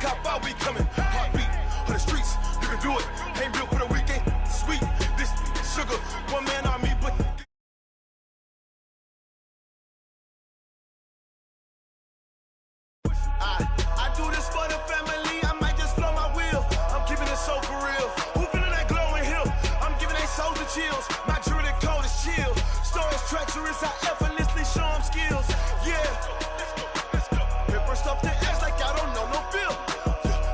cop out, we coming. Heartbeat for the streets, you can do it. Ain't built for the weekend. Sweet, this sugar, one man army, but. I do this for the family, I might just flow my wheel. I'm keeping it so for real. Who feeling that glowing hill? I'm giving they souls the chills. My jewelry code is chill. Stories treacherous, I effortlessly show them skills. Yeah. Hit first off the edge like I don't know no feel.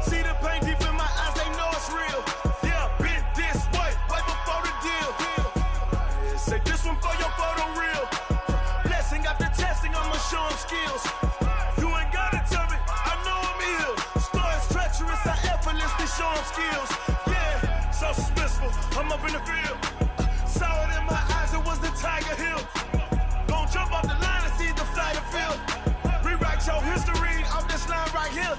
See the pain deep in my eyes, they know it's real. Yeah, been this way, way before the deal. Say this one for your photo reel. Blessing after testing, I'ma show them skills. Show them skills, yeah, so suspenseful. I'm up in the field, saw it in my eyes, it was the Tiger Hill. Gon' jump off the line and see the flight of field. Rewrite your history off this line right here.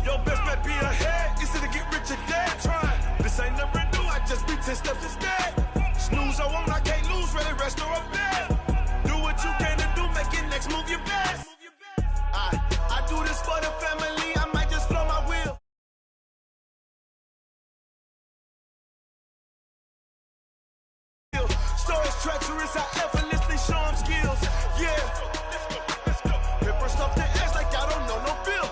Your best bet be ahead, easy to get rich or dead. Trying, this ain't never new, I just be 10 steps instead. Snooze I won't, I can't lose, ready, rest or up bed. Do what you can to do, make your next move your best. I do this for the family, I might just flow my wheel. Stories treacherous, I effortlessly show them skills. Yeah. Hit first off the edge like I don't know no feel.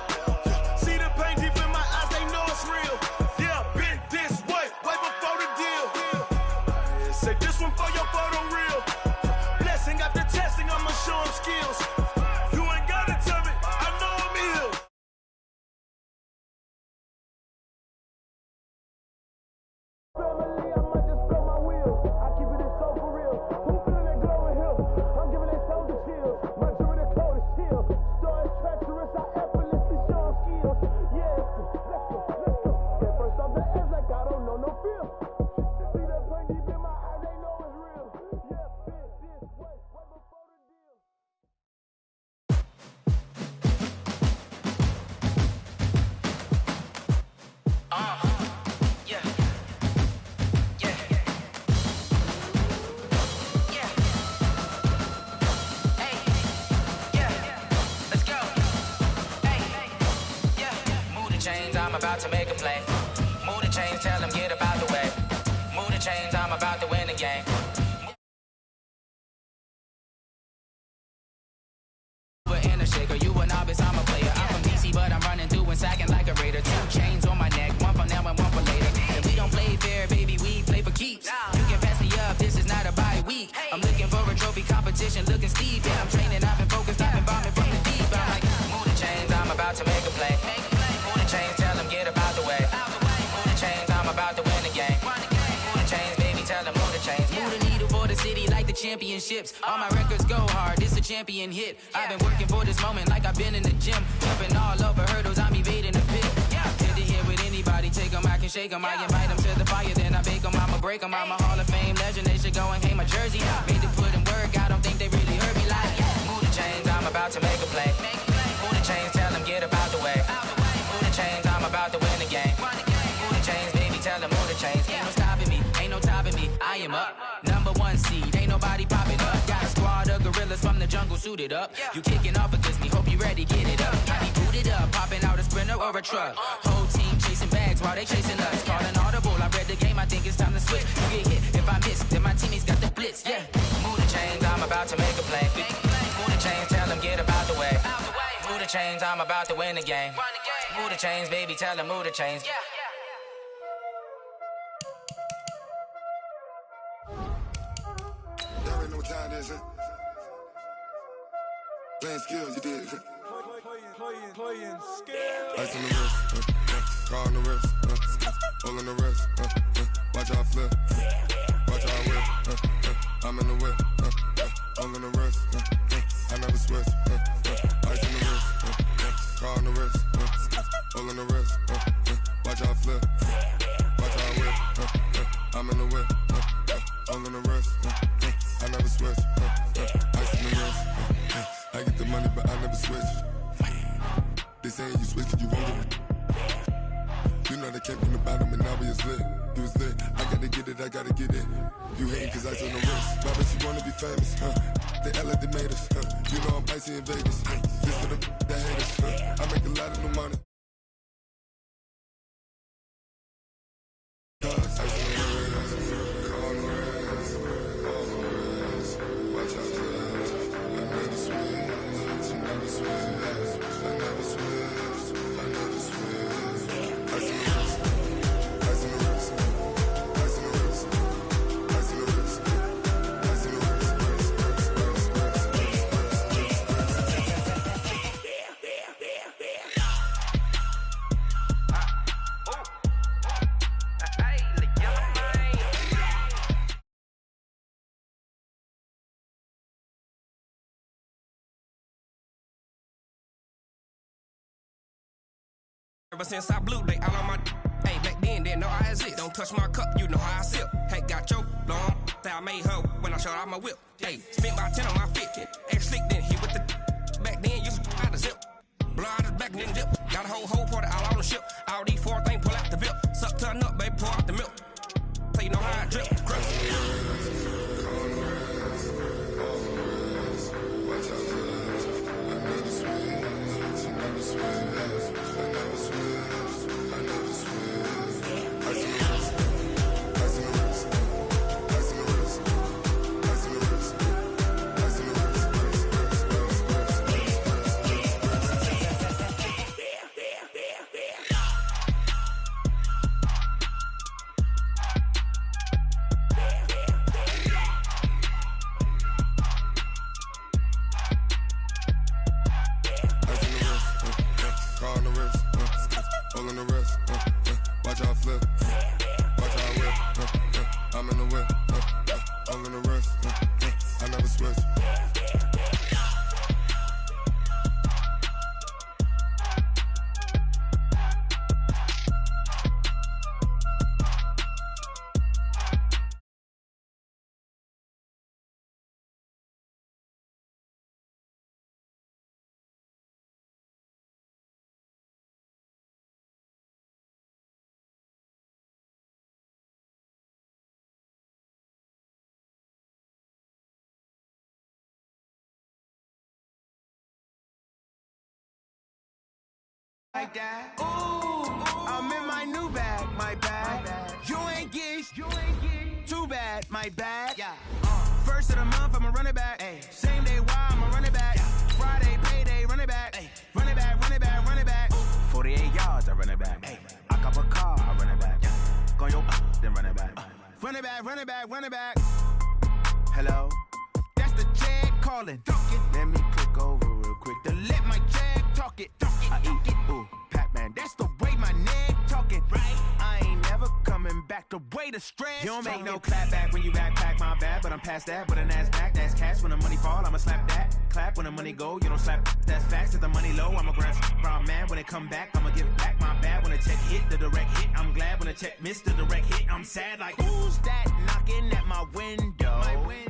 See the pain deep in my eyes, they know it's real. Yeah, been this way, way before the deal. Say this one for your photo reel. Blessing after testing, I'ma show them skills. You ain't gotta tell me, I know I'm ill. Family, I might just blow my wheel. I keep it so for real. Who feeling that glowing hill? I'm giving they souls the chills. My jewelry code is chill. Stories treacherous, I effortlessly show them skills. Yeah, let's go. Get first off the edge like I don't know no feel. See that pain deep in my eyes, they know it's real. Yeah, been this way, way before the deal. I'm about to make a play. Move the chains, tell them get about the way. Move the chains, I'm about to win the game. In a shaker, you a novice, I'm a player. I'm from DC, but I'm running through and sacking like a raider. 2 chains on my neck, one for now and one for later. And we don't play fair, baby, we play for keeps. You can pass me up, this is not a bye week. I'm looking for a trophy competition, looking steep. Yeah, I'm training, I've been focused, I've been bombing from the deep. I'm like, move the chains, I'm about to make a play. Move the chains, tell them get about the way. Move the chains, I'm about to win the game. Move the chains, baby, tell them move the chains. Move the needle for the city like the championships. All my records go hard, this a champion hit. I've been working for this moment like I've been in the gym. Jumping all over hurdles, I'm evading the pit. Hit to hit with anybody, take them, I can shake them. I invite them to the fire, then I bake them, I'ma break them. I'm a Hall of Fame legend, they should go and hang my jersey. Made to put in work, I don't think they really heard me like, move the chains, I'm about to make a play. Move the chains, tell them get about the way. Move the chains, I'm about to win the game. Move the chains, baby, tell them move the chains. Ain't no stopping me, ain't no topping me, I am up. #1 seed, ain't nobody popping up. Got a squad of gorillas from the jungle suited up. You kicking off against me, hope you ready, get it up. I be booted up, popping out a Sprinter or a truck. Whole team chasing bags while they chasing us. Call an audible, I read the game, I think it's time to switch. You get hit, if I miss, then my teammates got the blitz, yeah. Move the chains, I'm about to make a play. Move the chains, tell them get about the way. Move the chains, I'm about to win the game. Move the chains, baby, tell them move the chains. Y'all already know what time it is, huh? Playing skills, you did. Playing skills. Ice on the wrist, car on the wrist, hole in the wrist, watch out flip, watch out whip, I'm in the whip, hole in the wrist, I never switch, ice on the wrist, car on the wrist, hole in the wrist, watch out flip, watch out whip, I'm in the whip, hole in the wrist, I never switch, ice on the wrist, I get the money but I never switch. They saying you switch, you won't get it. You know they came from the bottom and now we is lit. You was lit, I gotta get it, I gotta get it. You hating cause ice on the wrist. Why but you wanna be famous, They Ella they made us, You know I'm icy in Vegas, This for the that haters, I make a lot of new money. Ever since I blew, they all on my. Hey, back then, didn't know I exist. Don't touch my cup, you know how I sip. Hey, got your long. Say I made her when I showed out my whip. Hey, spent about 10 on my fit. Ex-slick, then hit with the. Back then, used to out the zip. Blow out his back, then dip. Got a whole party all on the ship. All these four things, pull out the VIP. Suck, turn up, baby, pour out the milk. So you know how I drip. Like that. Ooh, I'm in my new bag, my bag. You ain't geese, too bad, my bag. Yeah. First of the month, I'ma run it back. Ay. Same day, why I'ma run it back. Yeah. Friday, payday, run it back. Ay. Run it back, run it back, run it back. 48 yards, I run it back. Ay. I cop a car, I run it back. Yeah. Go your then run it back. Run it back, run it back, run it back. Hello, that's the jag calling. Let me click over real quick to let my jag talk it. I eat it, ooh, Pac-Man, that's the way my neck talking, right? I ain't never coming back the way the stress. You don't make no clap back when you backpack, my bad, but I'm past that. But a NASDAQ, that's cash. When the money fall, I'ma slap that. Clap when the money go, you don't slap. That's facts. If the money low, I'ma grab brown man. When it come back, I'ma give back my bad. When the check hit, the direct hit. I'm glad when the check missed the direct hit. I'm sad like, who's that knocking at my window? My window.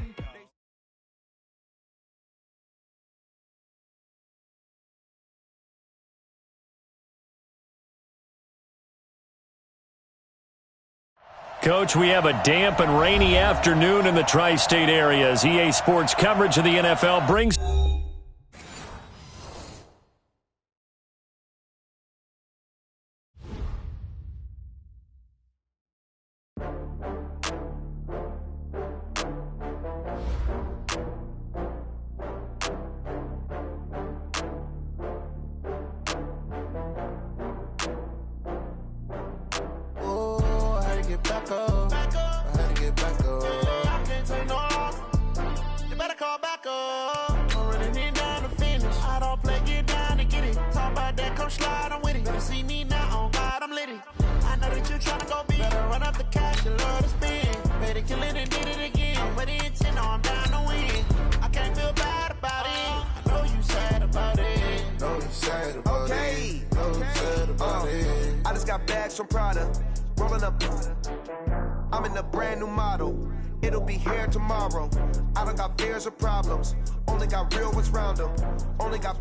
Coach, we have a damp and rainy afternoon in the tri-state area as EA Sports coverage of the NFL brings... From Prada, rolling up. I'm in a brand new model. It'll be here tomorrow. I don't got fears or problems. Only got real ones round them. Only got.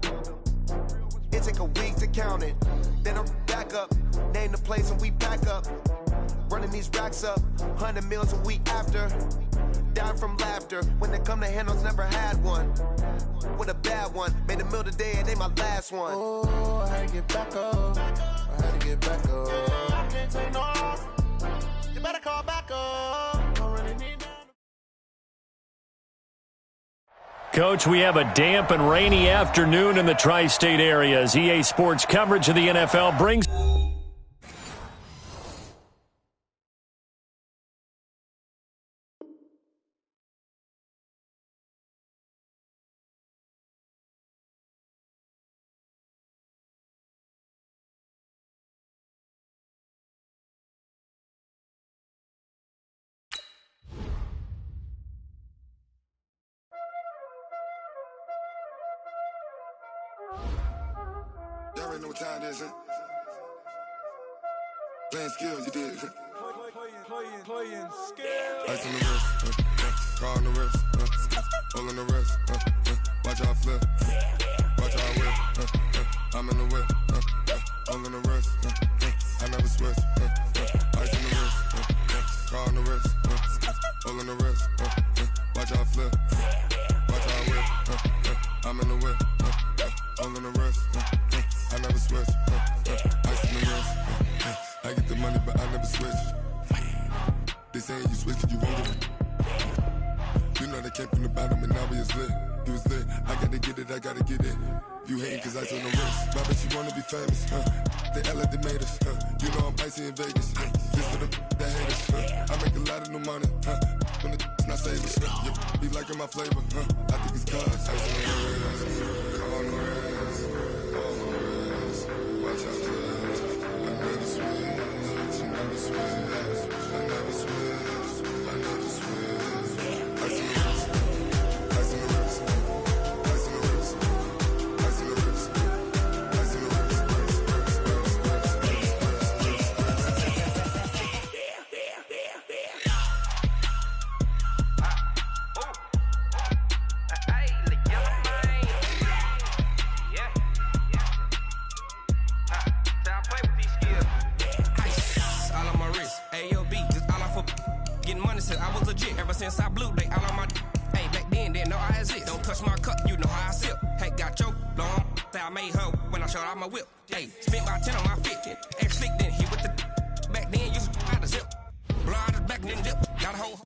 It take a week to count it. Then I'm back up. Name the place and we back up. Running these racks up. 100 meals a week after. Dying from laughter. When they come to handles, never had one. With a bad one. Made a meal today and they my last one. Oh, I had to get back up. I had to get back up. I can't take no loss. You better call back up. Don't really need that. Coach, we have a damp and rainy afternoon in the tri-state area as EA Sports coverage of the NFL brings... Y'all already know what time it is, huh? Playing skills, you did. Playing skills. Ice on the wrist, car on the wrist, all on the wrist, watch out flip, watch out whip, I'm in the whip, all on the wrist, I never switch, ice on the wrist, car on the wrist, all on the wrist, watch out flip, watch out whip, I'm in the whip, all on the wrist, I never switch, ice on the wrist, I get the money but I never switch. They saying you switch cause you won't get it. You know they came from the bottom and now we is lit. You was lit, I gotta get it, I gotta get it. You hating cause I on the wrist. My bitch, you wanna be famous, They act like they made us, You know I'm icy in Vegas, This for the that hate us, I make a lot of new money, When it's not savers, You be liking my flavor, I think it's cause I on the wrist, car on the wrist, all on the wrist, watch out flash, I never switch, I never switch. I never switch, I never switch. Ice in the wrist, ice in the wrist, ice in the wrist, ice in the wrist, ice in the wrist, I was legit ever since I blew they all on my hey back then didn't know I exist. Don't touch my cup, you know how I sip. Hey, got your long that I made her when I showed out my whip. Hey, spent about 10 on my 50. Ex-slick then hit with the back then used to out of zip. Blow out the back then dip. Got a whole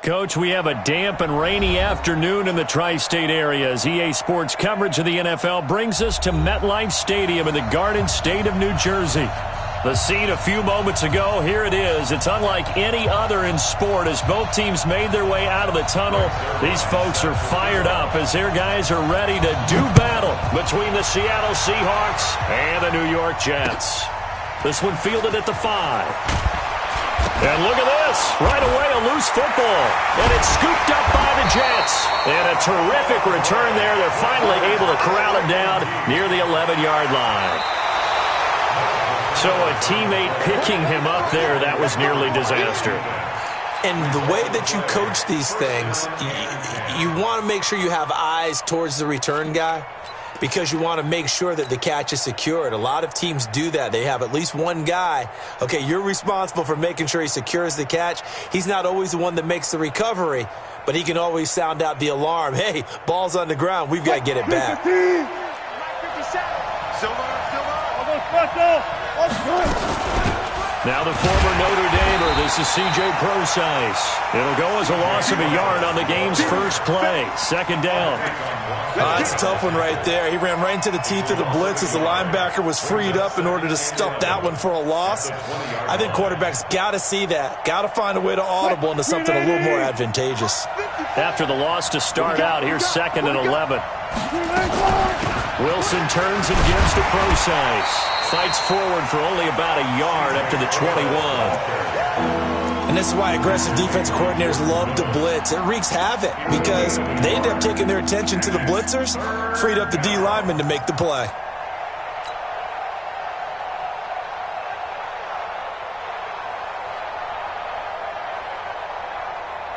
Coach, we have a damp and rainy afternoon in the tri-state areas. EA Sports coverage of the NFL brings us to MetLife Stadium in the Garden State of New Jersey. The scene a few moments ago, here it is. It's unlike any other in sport as both teams made their way out of the tunnel. These folks are fired up as their guys are ready to do battle between the Seattle Seahawks and the New York Jets. This one fielded at the 5. And look at this. Right away, a loose football. And it's scooped up by the Jets. And a terrific return there. They're finally able to corral him down near the 11-yard line. So a teammate picking him up there, that was nearly disaster. And the way that you coach these things, you want to make sure you have eyes towards the return guy, because you want to make sure that the catch is secured. A lot of teams do that. They have at least one guy. Okay, you're responsible for making sure he secures the catch. He's not always the one that makes the recovery, but he can always sound out the alarm. Hey, ball's on the ground. We've got to get it back. Now the former Notre Damer, this is C.J. Procise. It'll go as a loss of a yard on the game's first play. Second down. That's a tough one right there. He ran right into the teeth of the blitz as the linebacker was freed up in order to stop that one for a loss. I think quarterbacks got to see that. Got to find a way to audible into something a little more advantageous. After the loss to start out, here's 2nd and 11. Wilson turns and gives to Procise. Fights forward for only about a yard up to the 21. And this is why aggressive defensive coordinators love to blitz. It wreaks havoc because they end up taking their attention to the blitzers, freed up the D lineman to make the play.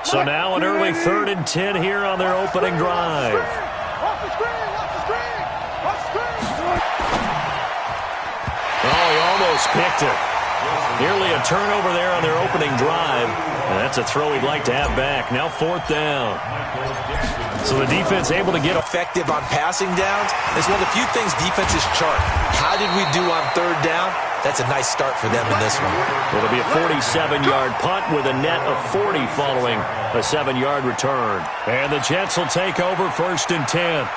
So now an early 3rd and 10 here on their opening drive. Oh, he almost picked it. Nearly a turnover there on their opening drive. And that's a throw he'd like to have back. Now 4th down. So the defense able to get effective on passing downs. It's one of the few things defenses chart. How did we do on 3rd down? That's a nice start for them in this one. It'll be a 47-yard punt with a net of 40 following a 7-yard return. And the Jets will take over 1st and 10.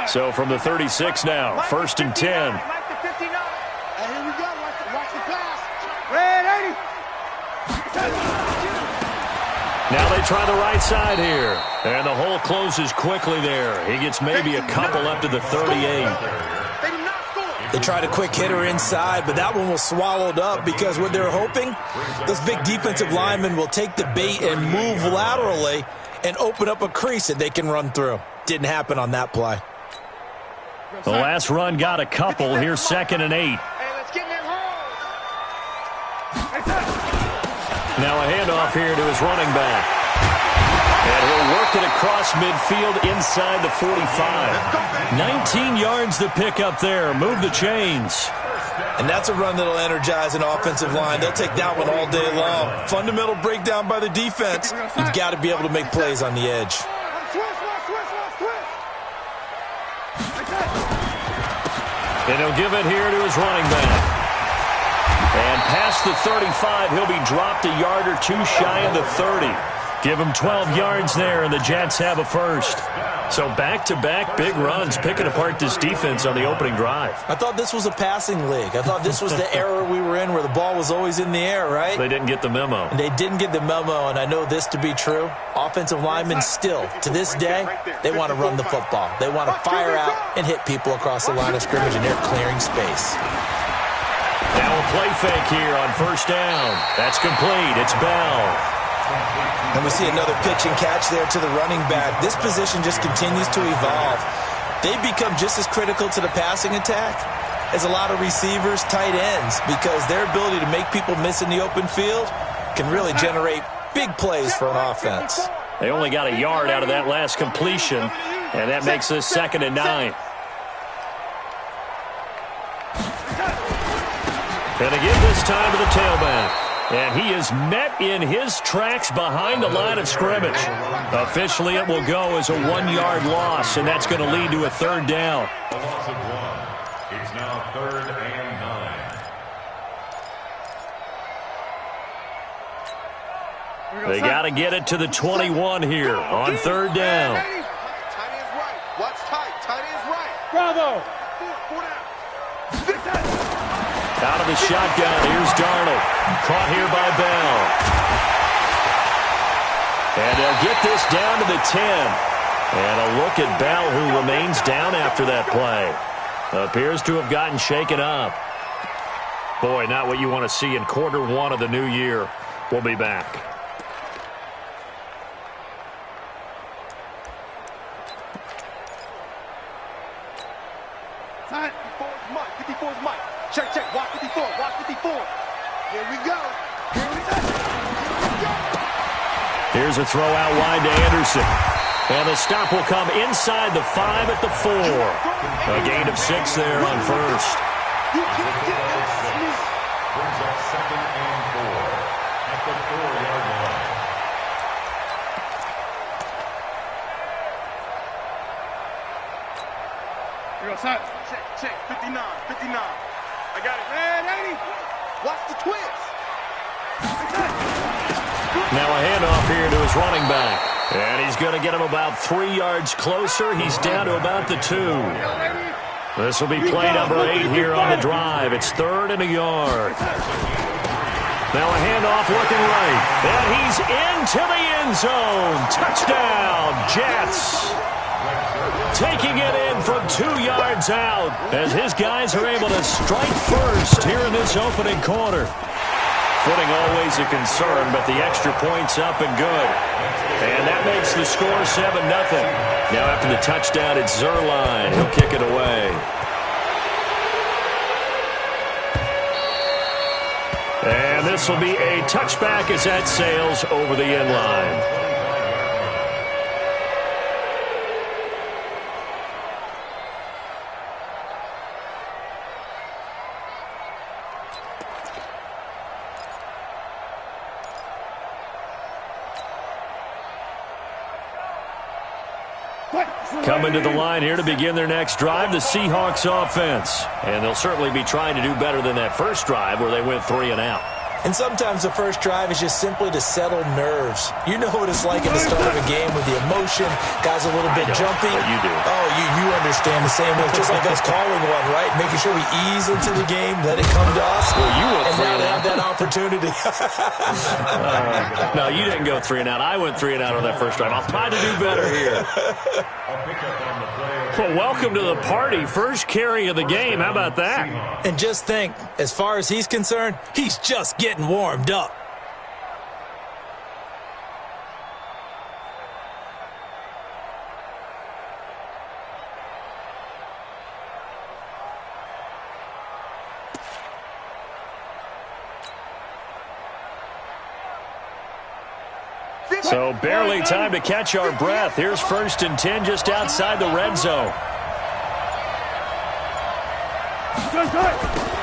So from the 36 now, 1st and 10. Now they try the right side here. And the hole closes quickly there. He gets maybe a couple up to the 38. They tried a quick hitter inside, but that one was swallowed up because what they're hoping, those big defensive linemen will take the bait and move laterally and open up a crease that they can run through. Didn't happen on that play. The last run got a couple. Here's 2nd and 8. Now a handoff here to his running back. And he'll work it across midfield inside the 45. 19 yards to pick up there. Move the chains. And that's a run that'll energize an offensive line. They'll take that one all day long. Fundamental breakdown by the defense. You've got to be able to make plays on the edge. And he'll give it here to his running back. And past the 35, he'll be dropped a yard or two shy of the 30. Give him 12 yards there, and the Jets have a first. So back-to-back big runs, picking apart this defense on the opening drive. I thought this was a passing league. I thought this was the era we were in where the ball was always in the air, right? They didn't get the memo. And they didn't get the memo, and I know this to be true. Offensive linemen still, to this day, they want to run the football. They want to fire out and hit people across the line of scrimmage, and they're clearing space. Now a play fake here on 1st down. That's complete. It's Bell. And we see another pitch and catch there to the running back. This position just continues to evolve. They become just as critical to the passing attack as a lot of receivers, tight ends, because their ability to make people miss in the open field can really generate big plays for an offense. They only got a yard out of that last completion, and that makes this 2nd and 9. And again this time to the tailback. And he is met in his tracks behind the line of scrimmage. Officially, it will go as a 1-yard loss, and that's going to lead to a 3rd down. A loss of 1. It's now 3rd and 9. They got to get it to the 21 here on 3rd down. Tight end's right. Watch tight. Tight end's right. Bravo. Out of the shotgun, here's Darnold. Caught here by Bell. And they'll get this down to the 10. And a look at Bell, who remains down after that play. Appears to have gotten shaken up. Boy, not what you want to see in quarter 1 of the new year. We'll be back. Tight. 54's Mike. 54's Mike. Check, check. Watch 54. Watch 54. Here we go. Here we go. Here's a throw out wide to Anderson. And the stop will come inside the 5 at the 4. A gain of 6 there on 1st. Brings up 2nd and 4 at the 4-yard line. Here goes Hunt. Check, check. 59. 59. I got it. Man, 80. Watch the twist. Now a handoff here to his running back. And he's going to get him about 3 yards closer. He's down to about the 2. This will be play number 8 here on the drive. It's 3rd and a yard. Now a handoff looking right. And he's into the end zone. Touchdown, Jets. Taking it in from 2 yards out as his guys are able to strike first here in this opening quarter. Footing always a concern, but the extra point's up and good. And that makes the score 7-0. Now after the touchdown, it's Zerline. He'll kick it away. And this will be a touchback as that sails over the end line. Coming to the line here to begin their next drive, the Seahawks offense. And they'll certainly be trying to do better than that first drive where they went 3 and out. And sometimes the first drive is just simply to settle nerves. You know what it's like at the start of a game with the emotion, guys a little bit jumpy. You do. Oh, you understand the same way. It's just like us calling one, right? Making sure we ease into the game, let it come to us. Well, you went and 3 now and they out. have that opportunity. No, you didn't go 3 and out. I went 3 and out on that first drive. I'll try to do better here. Well, welcome to the party. First carry of the game. How about that? And just think, as far as he's concerned, he's just getting warmed up. So barely time to catch our breath. Here's 1st and 10 just outside the red zone.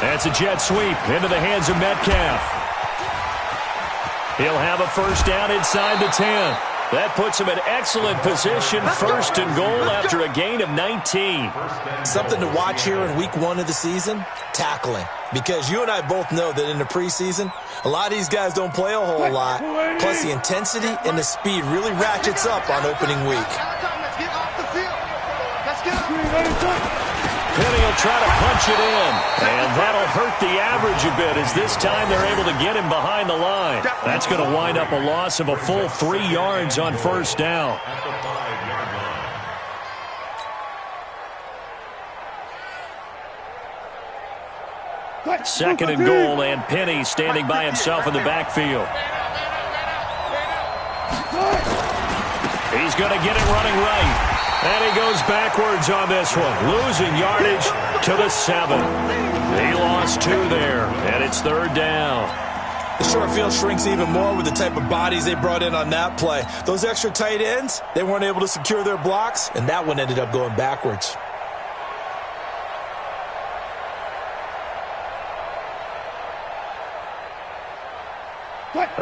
That's a jet sweep into the hands of Metcalf. He'll have a first down inside the 10. That puts him in excellent position, 1st and goal after a gain of 19. Something to watch here in week 1 of the season, tackling. Because you and I both know that in the preseason, a lot of these guys don't play a whole lot. Plus the intensity and the speed really ratchets up on opening week. Penny will try to punch it in, and that'll hurt the average a bit as this time they're able to get him behind the line. That's going to wind up a loss of a full 3 yards on first down. Second and goal, and Penny standing by himself in the backfield. He's going to get it running right. And he goes backwards on this one, losing yardage to the 7. He lost 2 there, and it's 3rd down. The short field shrinks even more with the type of bodies they brought in on that play. Those extra tight ends, they weren't able to secure their blocks, and that one ended up going backwards.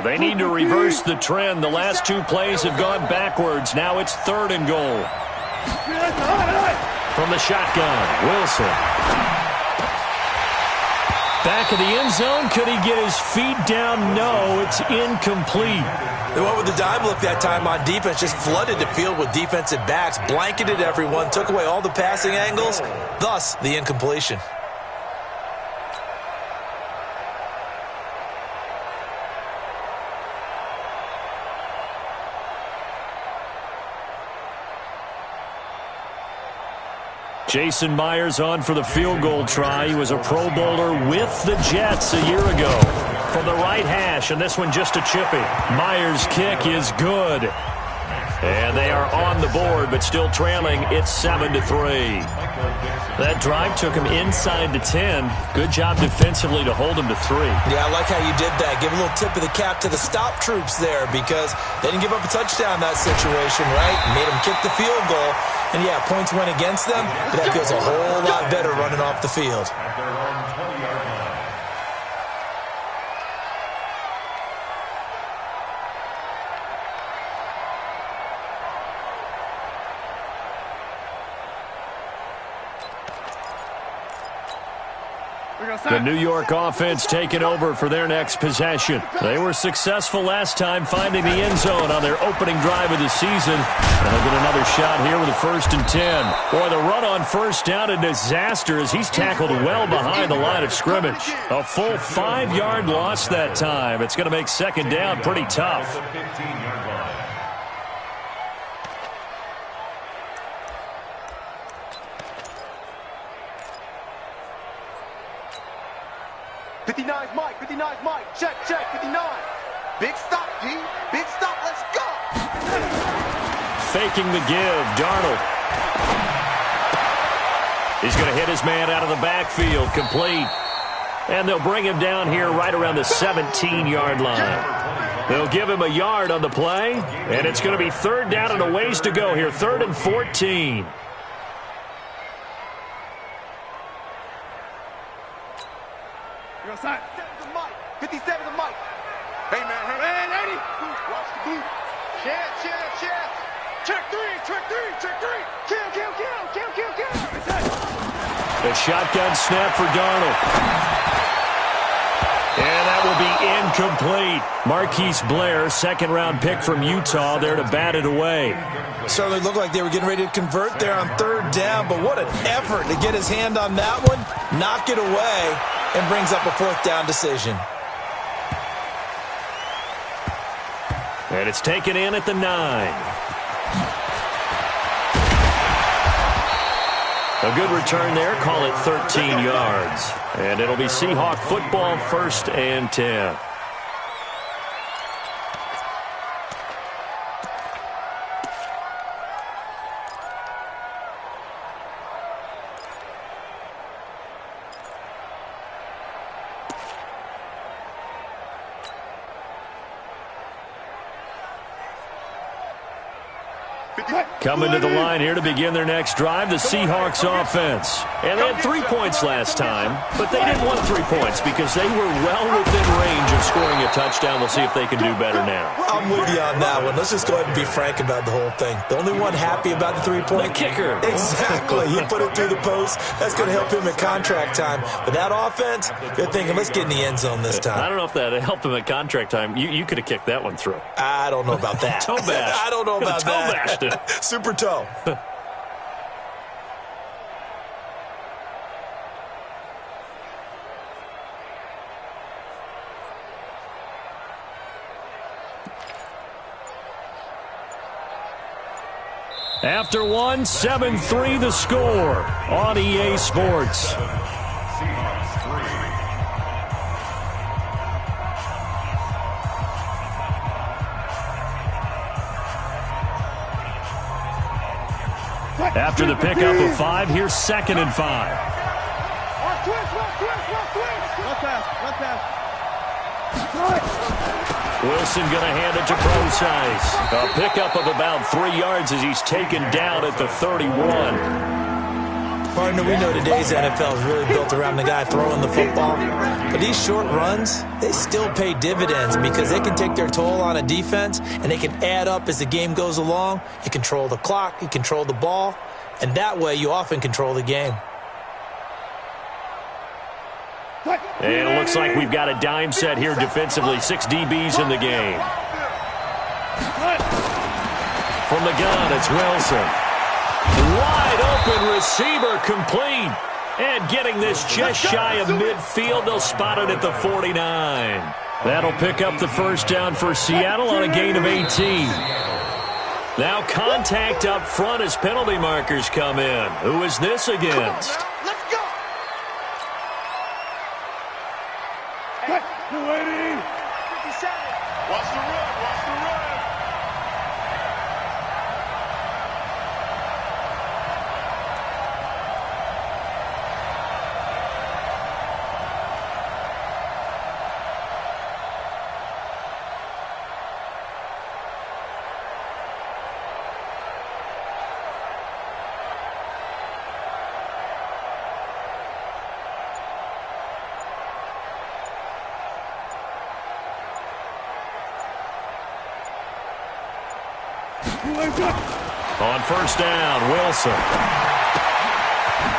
They need to reverse the trend. The last 2 plays have gone backwards. Now it's 3rd and goal. From the shotgun, Wilson. Back of the end zone. Could he get his feet down? No, it's incomplete. They went with the dime look that time on defense, just flooded the field with defensive backs, blanketed everyone, took away all the passing angles, thus the incompletion. Jason Myers on for the field goal try. He was a Pro Bowler with the Jets a year ago. From the right hash, and this one just a chippy. Myers' kick is good. And they are on the board, but still trailing. It's 7-3. That drive took him inside the 10. Good job defensively to hold him to 3. Yeah, I like how you did that. Give a little tip of the cap to the stop troops there because they didn't give up a touchdown in that situation, right? Made them kick the field goal. And, yeah, points went against them, but that feels a whole lot better running off the field. The New York offense taking over for their next possession. They were successful last time finding the end zone on their opening drive of the season. And they'll get another shot here with a 1st and 10. Boy, the run on first down, a disaster as he's tackled well behind the line of scrimmage. A full 5-yard loss that time. It's going to make second down pretty tough. 59's Mike, 59's Mike. Check, 59. Big stop, D. Big stop, let's go. Faking the give, Darnold. He's going to hit his man out of the backfield, complete. And they'll bring him down here right around the 17-yard line. They'll give him a yard on the play, and it's going to be 3rd down and a ways to go here, 3rd and 14. You're outside. 57's Mike. Hey, man. Hey, 80. Watch the boot. Check. Check 3. shotgun snap for Darnold. And that will be incomplete. Marquise Blair, second-round pick from Utah, there to bat it away. Certainly looked like they were getting ready to convert there on third down, but what an effort to get his hand on that one, knock it away, and brings up a fourth down decision. And it's taken in at the 9. A good return there, call it 13 yards. And it'll be Seahawk football, 1st and 10. Coming to the line here to begin their next drive, the Seahawks offense. And they had 3 points last time, but they didn't want 3 points because they were well within range of scoring a touchdown. We'll see if they can do better now. I'm with you on that one. Let's just go ahead and be frank about the whole thing. The only one happy about the 3-point? The kicker. Exactly. He put it through the post. That's going to help him at contract time. But that offense, they're thinking, let's get in the end zone this time. I don't know if that helped him at contract time. You could have kicked that one through. I don't know about that. Toe bash. I don't know about that. Toe bashed it. Super toe. After 1, 7-3 the score on EA Sports. After the pickup of 5, here's 2nd and 5. Wilson going to hand it to Procise. A pickup of about 3 yards as he's taken down at the 31. Partner, we know today's NFL is really built around the guy throwing the football. But these short runs, they still pay dividends because they can take their toll on a defense and they can add up as the game goes along. You control the clock, you control the ball, and that way you often control the game. And it looks like we've got a dime set here defensively. 6 DBs in the game. From the gun, it's Wilson. Wide open receiver complete. And getting this just shy of midfield. They'll spot it at the 49. That'll pick up the first down for Seattle on a gain of 18. Now contact up front as penalty markers come in. Who is this against? Watch the run, watch the run. On first down, Wilson.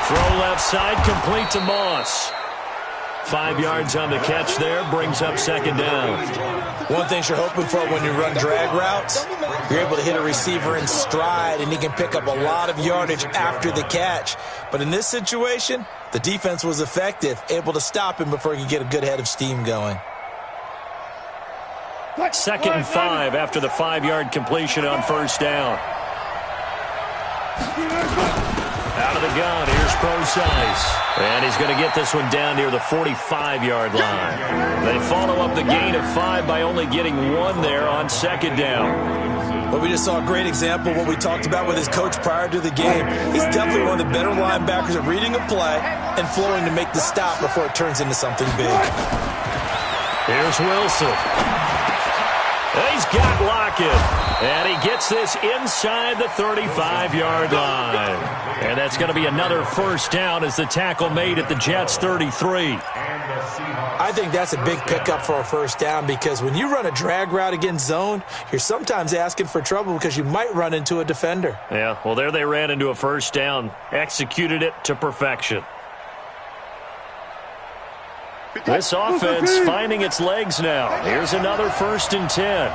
Throw left side, complete to Moss. 5 yards on the catch there, brings up 2nd down. One thing you're hoping for when you run drag routes, you're able to hit a receiver in stride and he can pick up a lot of yardage after the catch. But in this situation, the defense was effective, able to stop him before he could get a good head of steam going. 2nd and 5 after the 5-yard completion on first down. Out of the gun, here's Procise. And he's going to get this one down near the 45-yard line. They follow up the gain of 5 by only getting 1 there on 2nd down. But we just saw a great example of what we talked about with his coach prior to the game. He's definitely one of the better linebackers at reading a play and flowing to make the stop before it turns into something big. Here's Wilson. He's got Lockett, and he gets this inside the 35-yard line. And that's going to be another first down as the tackle made at the Jets' 33. I think that's a big pickup for a first down because when you run a drag route against zone, you're sometimes asking for trouble because you might run into a defender. Yeah, well, there they ran into a first down, executed it to perfection. This offense finding its legs now. Here's another 1st and 10.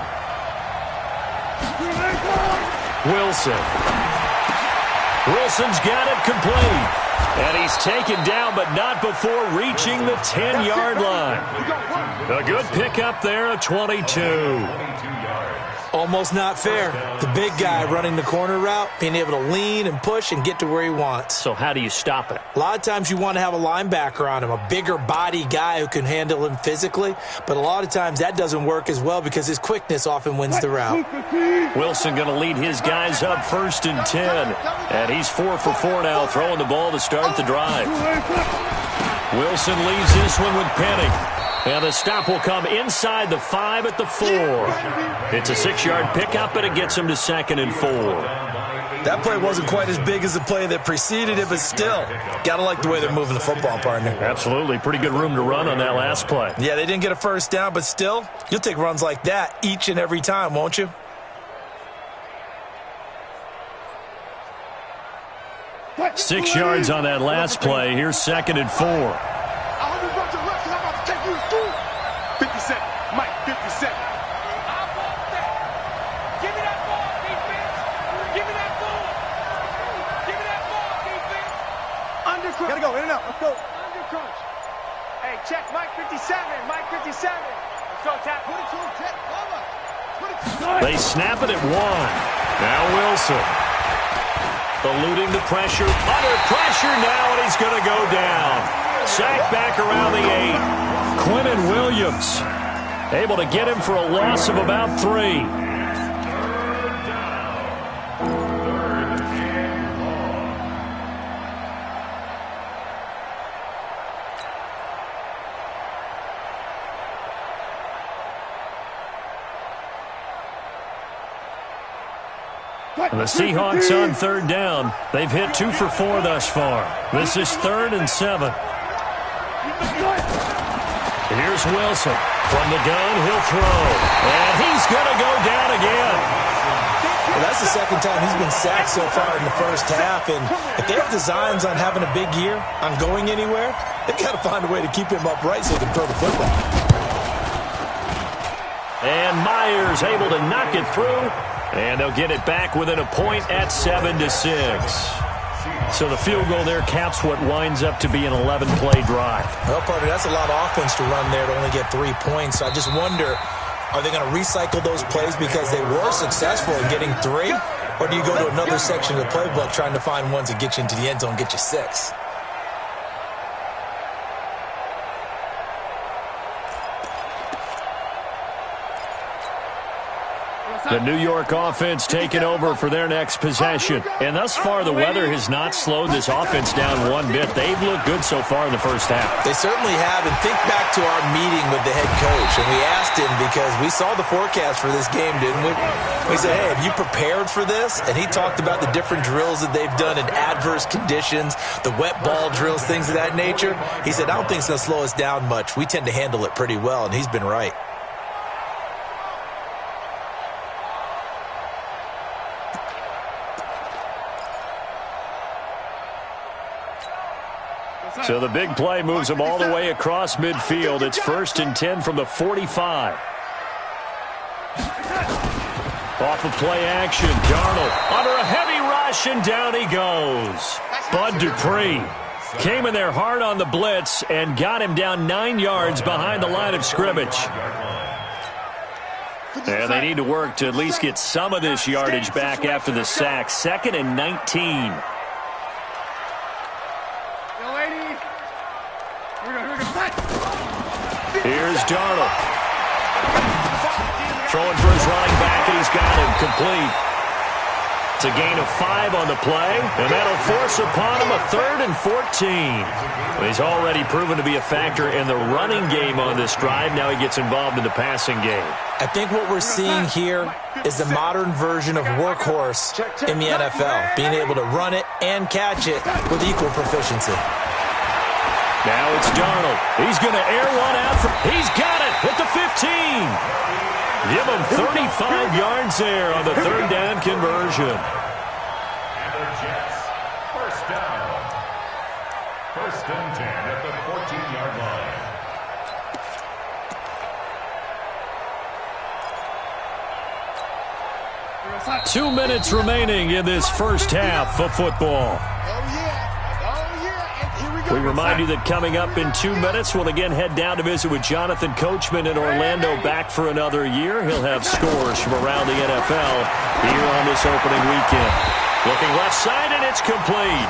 Wilson's got it complete. And he's taken down, but not before reaching the 10-yard line. A good pickup there, a 22. Almost not fair. The big guy running the corner route, being able to lean and push and get to where he wants. So how do you stop it? A lot of times you want to have a linebacker on him, a bigger body guy who can handle him physically. But a lot of times that doesn't work as well because his quickness often wins the route. Wilson going to lead his guys up 1st and 10. And he's 4 for 4 now, throwing the ball to start the drive. Wilson leaves this one with Penning. And the stop will come inside the 5 at the 4. It's a 6-yard pickup, and it gets him to 2nd and 4. That play wasn't quite as big as the play that preceded it, but still, got to like the way they're moving the football, partner. Absolutely. Pretty good room to run on that last play. Yeah, they didn't get a first down, but still, you'll take runs like that each and every time, won't you? Six yards on that last play. Here's 2nd and 4. 57. Mike, 57. I want that. Give me that ball, defense. Give me that ball. Give me that ball, defense. Under crunch. Gotta go, in and out. Let's go. Under crunch. Hey, check Mike 57. Mike 57. Let's go, tap. Put it to him, check. They snap it at 1. Now Wilson. Eluding the pressure. Under pressure now, and he's going to go down. Sacked back around the 8. Quinnen Williams able to get him for a loss of about 3. And the Seahawks on 3rd down. They've hit 2 for 4 thus far. This is 3rd and 7. Here's Wilson. From the gun, he'll throw. And he's going to go down again. Well, that's the 2nd time he's been sacked so far in the first half. And if they have designs on having a big year, on going anywhere, they've got to find a way to keep him upright so he can throw the football. And Myers able to knock it through. And they'll get it back within a point at 7-6. So the field goal there caps what winds up to be an 11-play drive. Well, partner, that's a lot of offense to run there to only get 3 points. So I just wonder, are they going to recycle those plays because they were successful in getting 3? Or do you go to another section of the playbook trying to find ones that get you into the end zone, get you 6? The New York offense taking over for their next possession. And thus far, the weather has not slowed this offense down one bit. They've looked good so far in the first half. They certainly have. And think back to our meeting with the head coach. And we asked him because we saw the forecast for this game, didn't we? We said, hey, have you prepared for this? And he talked about the different drills that they've done in adverse conditions, the wet ball drills, things of that nature. He said, I don't think it's going to slow us down much. We tend to handle it pretty well, and he's been right. So the big play moves them all the way across midfield. It's 1st and 10 from the 45. Off of play action, Darnold under a heavy rush, and down he goes. Bud Dupree came in there hard on the blitz and got him down 9 yards behind the line of scrimmage. And they need to work to at least get some of this yardage back after the sack. 2nd and 19. Here's Darnold. Throwing for his running back, and he's got him complete. It's a gain of 5 on the play, and that'll force upon him a 3rd and 14. He's already proven to be a factor in the running game on this drive. Now he gets involved in the passing game. I think what we're seeing here is the modern version of workhorse in the NFL, being able to run it and catch it with equal proficiency. Now it's Darnold. He's going to air one out. He's got it at the 15. Give him 35 yards there on the 3rd down conversion. And the Jets, 1st down. 1st and 10 at the 14-yard line. 2 minutes remaining in this first half of football. We remind you that coming up in 2 minutes, we'll again head down to visit with Jonathan Coachman in Orlando, back for another year. He'll have scores from around the NFL here on this opening weekend. Looking left side, and it's complete.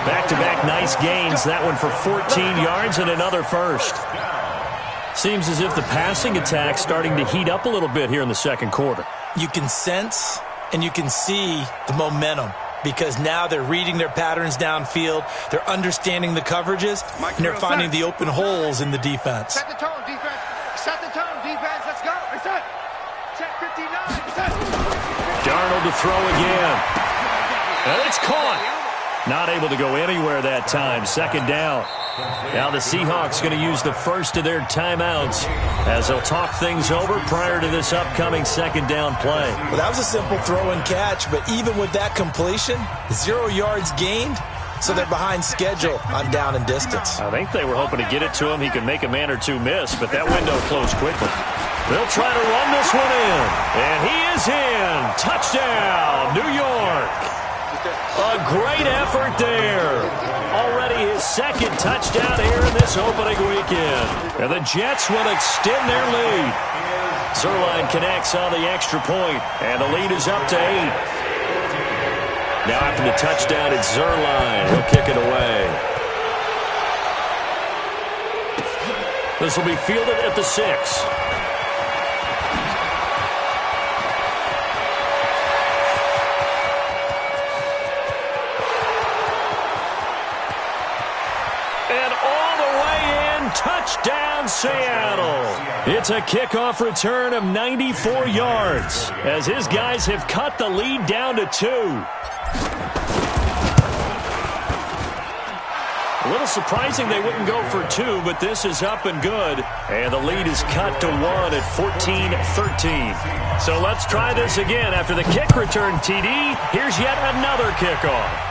Back-to-back nice gains. That one for 14 yards and another first. Seems as if the passing attack's starting to heat up a little bit here in the second quarter. You can sense and you can see the momentum, because now they're reading their patterns downfield, they're understanding the coverages, and they're finding the open holes in the defense. Set the tone, defense. Set the tone, defense. Let's go. Set. Check 59. Set. Darnold to throw again. And it's caught. Not able to go anywhere that time. Second down. Now the Seahawks going to use the first of their timeouts as they'll talk things over prior to this upcoming second down play. Well, that was a simple throw and catch, but even with that completion, 0 yards gained, so they're behind schedule on down and distance. I think they were hoping to get it to him. He could make a man or two miss, but that window closed quickly. They'll try to run this one in, and he is in. Touchdown, New York. A great effort there. Already his second touchdown here in this opening weekend. And the Jets will extend their lead. Zerline connects on the extra point, and the lead is up to 8. Now after the touchdown, it's Zerline. He'll kick it away. This will be fielded at the 6. Touchdown, Seattle. It's a kickoff return of 94 yards as his guys have cut the lead down to 2. A little surprising they wouldn't go for 2, but this is up and good. And the lead is cut to 1 at 14-13. So let's try this again. After the kick return, TD, here's yet another kickoff.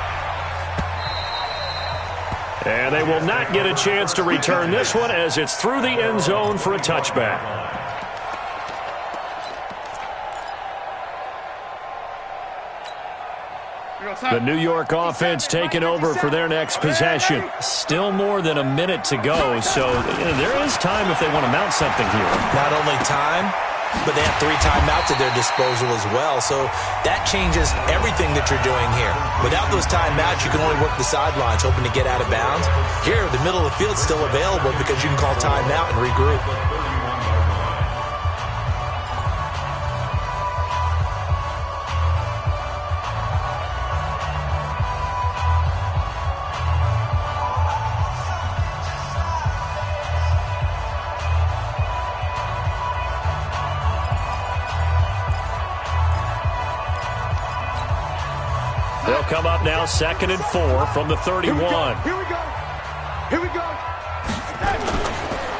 And they will not get a chance to return this one as it's through the end zone for a touchback. The New York offense taking over for their next possession. Still more than a minute to go, so there is time if they want to mount something here. Not only time, but they have 3 timeouts at their disposal as well, so that changes everything that you're doing here. Without those timeouts, you can only work the sidelines, hoping to get out of bounds. Here, the middle of the field's still available because you can call timeout and regroup. They'll come up now 2nd and 4 from the 31. Here we go. Here we go.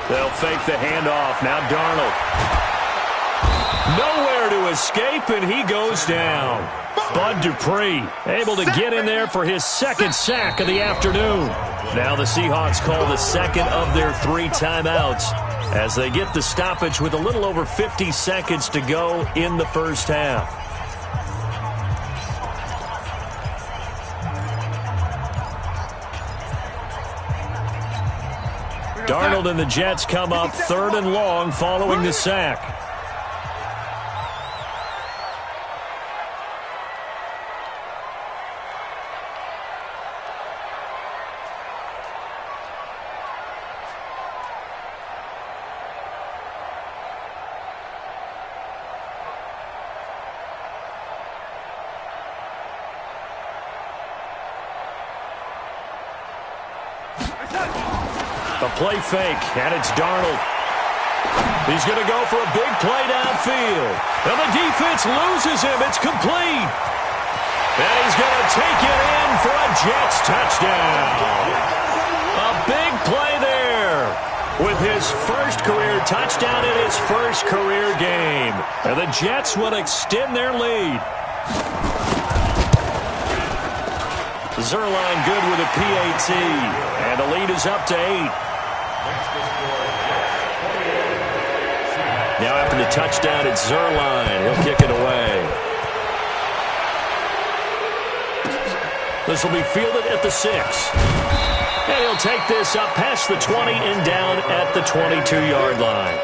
They'll fake the handoff. Now Darnold. Nowhere to escape, and he goes down. Bud Dupree able to get in there for his second sack of the afternoon. Now the Seahawks call the second of their 3 timeouts as they get the stoppage with a little over 50 seconds to go in the first half. Darnold and the Jets come up 3rd and long following the sack. A play fake, and it's Darnold. He's going to go for a big play downfield. And the defense loses him. It's complete. And he's going to take it in for a Jets touchdown. A big play there with his first career touchdown in his first career game. And the Jets will extend their lead. Zerline good with a PAT. And the lead is up to 8. Now after the touchdown, it's Zerline. He'll kick it away. This will be fielded at the 6. And he'll take this up past the 20 and down at the 22-yard line.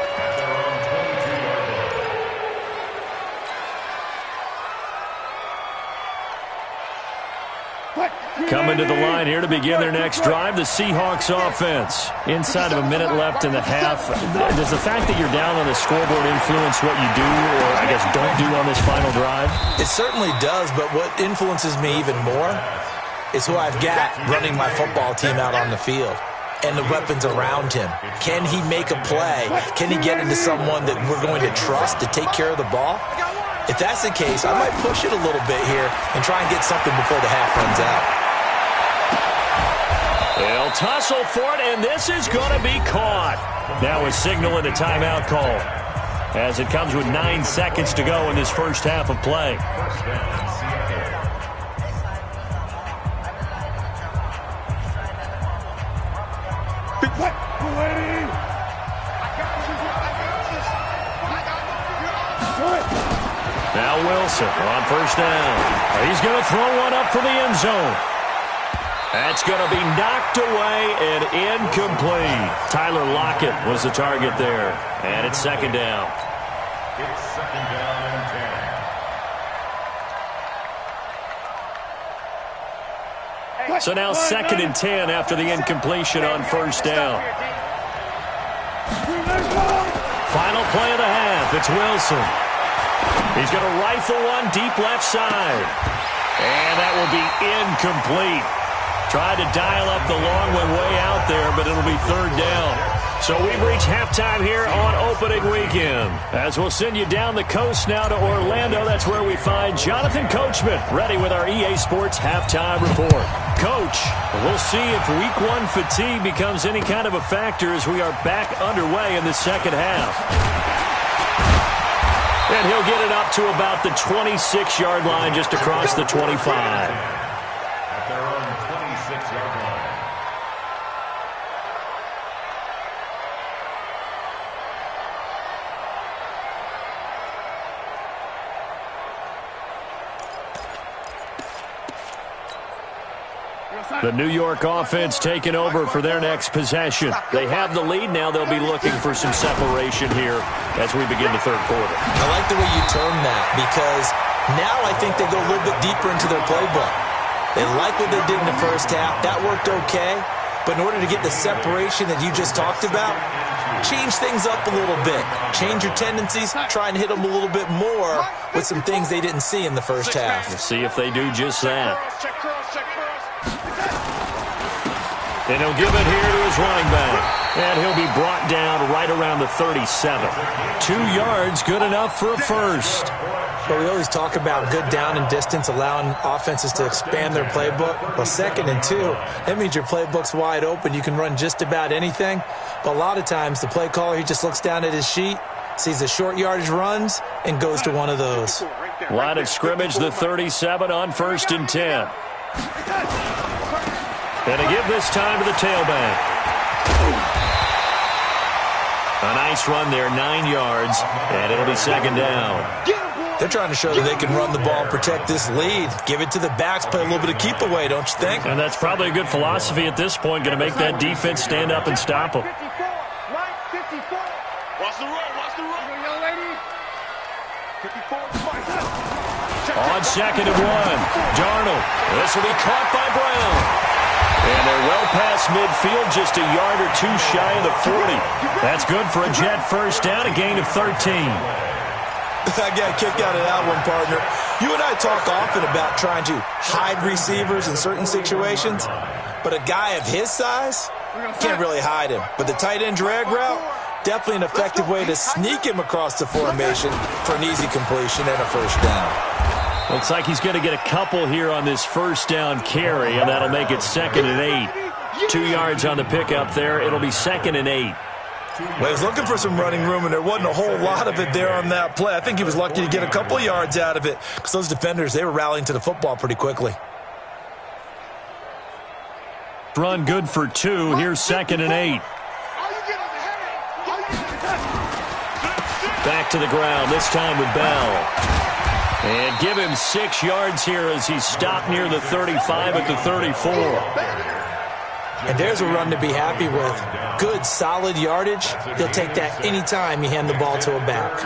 Coming to the line here to begin their next drive, the Seahawks offense. Inside of a minute left in the half. Does the fact that you're down on the scoreboard influence what you do, or I guess don't do on this final drive? It certainly does, but what influences me even more is who I've got running my football team out on the field and the weapons around him. Can he make a play? Can he get into someone that we're going to trust to take care of the ball? If that's the case, I might push it a little bit here and try and get something before the half runs out. They'll tussle for it, and this is going to be caught. Now a signal and a timeout call as it comes with 9 seconds to go in this first half of play. Now Wilson on first down. He's going to throw one up for the end zone. That's going to be knocked away and incomplete. Tyler Lockett was the target there. And it's second down. It's second down and 10. So now second and 10 after the incompletion on first down. Final play of the half. It's Wilson. He's going to rifle one deep left side. And that will be incomplete. Tried to dial up the long one way out there, but it'll be third down. So we've reached halftime here on opening weekend. As we'll send you down the coast now to Orlando, that's where we find Jonathan Coachman, ready with our EA Sports halftime report. Coach, we'll see if week 1 fatigue becomes any kind of a factor as we are back underway in the second half. And he'll get it up to about the 26-yard line, just across the 25. At their own 26-yard line. The New York offense taking over for their next possession. They have the lead. Now they'll be looking for some separation here as we begin the third quarter. I like the way you term that, because now I think they go a little bit deeper into their playbook. They like what they did in the first half. That worked okay. But in order to get the separation that you just talked about, change things up a little bit. Change your tendencies. Try and hit them a little bit more with some things they didn't see in the first half. We'll see if they do just that. And he'll give it here to his running back. And he'll be brought down right around the 37. 2 yards, good enough for a first. But we always talk about good down and distance, allowing offenses to expand their playbook. Well, 2nd and 2, that means your playbook's wide open. You can run just about anything. But a lot of times, the play caller, he just looks down at his sheet, sees the short yardage runs, and goes to one of those. Line of scrimmage, the 37 on 1st and 10. And to give this time to the tailback. A nice run there, 9 yards, and it'll be second down. They're trying to show that they can run the ball and protect this lead. Give it to the backs, play a little bit of keep away, don't you think? And that's probably a good philosophy at this point, going to make that defense stand up and stop them. Watch the run, young lady. 54. On 2nd and 1, Darnold. This will be caught by Brown. And they're well past midfield, just a yard or 2 shy of the 40. That's good for a Jet first down, a gain of 13. I got a kick out of that one, partner. You and I talk often about trying to hide receivers in certain situations, but a guy of his size can't really hide him. But the tight end drag route, definitely an effective way to sneak him across the formation for an easy completion and a first down. Looks like he's going to get a couple here on this first down carry, and that'll make it 2nd and 8. 2 yards on the pickup there. It'll be 2nd and 8. Well, he was looking for some running room, and there wasn't a whole lot of it there on that play. I think he was lucky to get a couple yards out of it because those defenders, they were rallying to the football pretty quickly. Run good for 2. Here's 2nd and 8. Back to the ground, this time with Bell. And give him 6 yards here as he stopped near the 35 at the 34. And there's a run to be happy with. Good, solid yardage. He'll take that anytime you hand the ball to a back.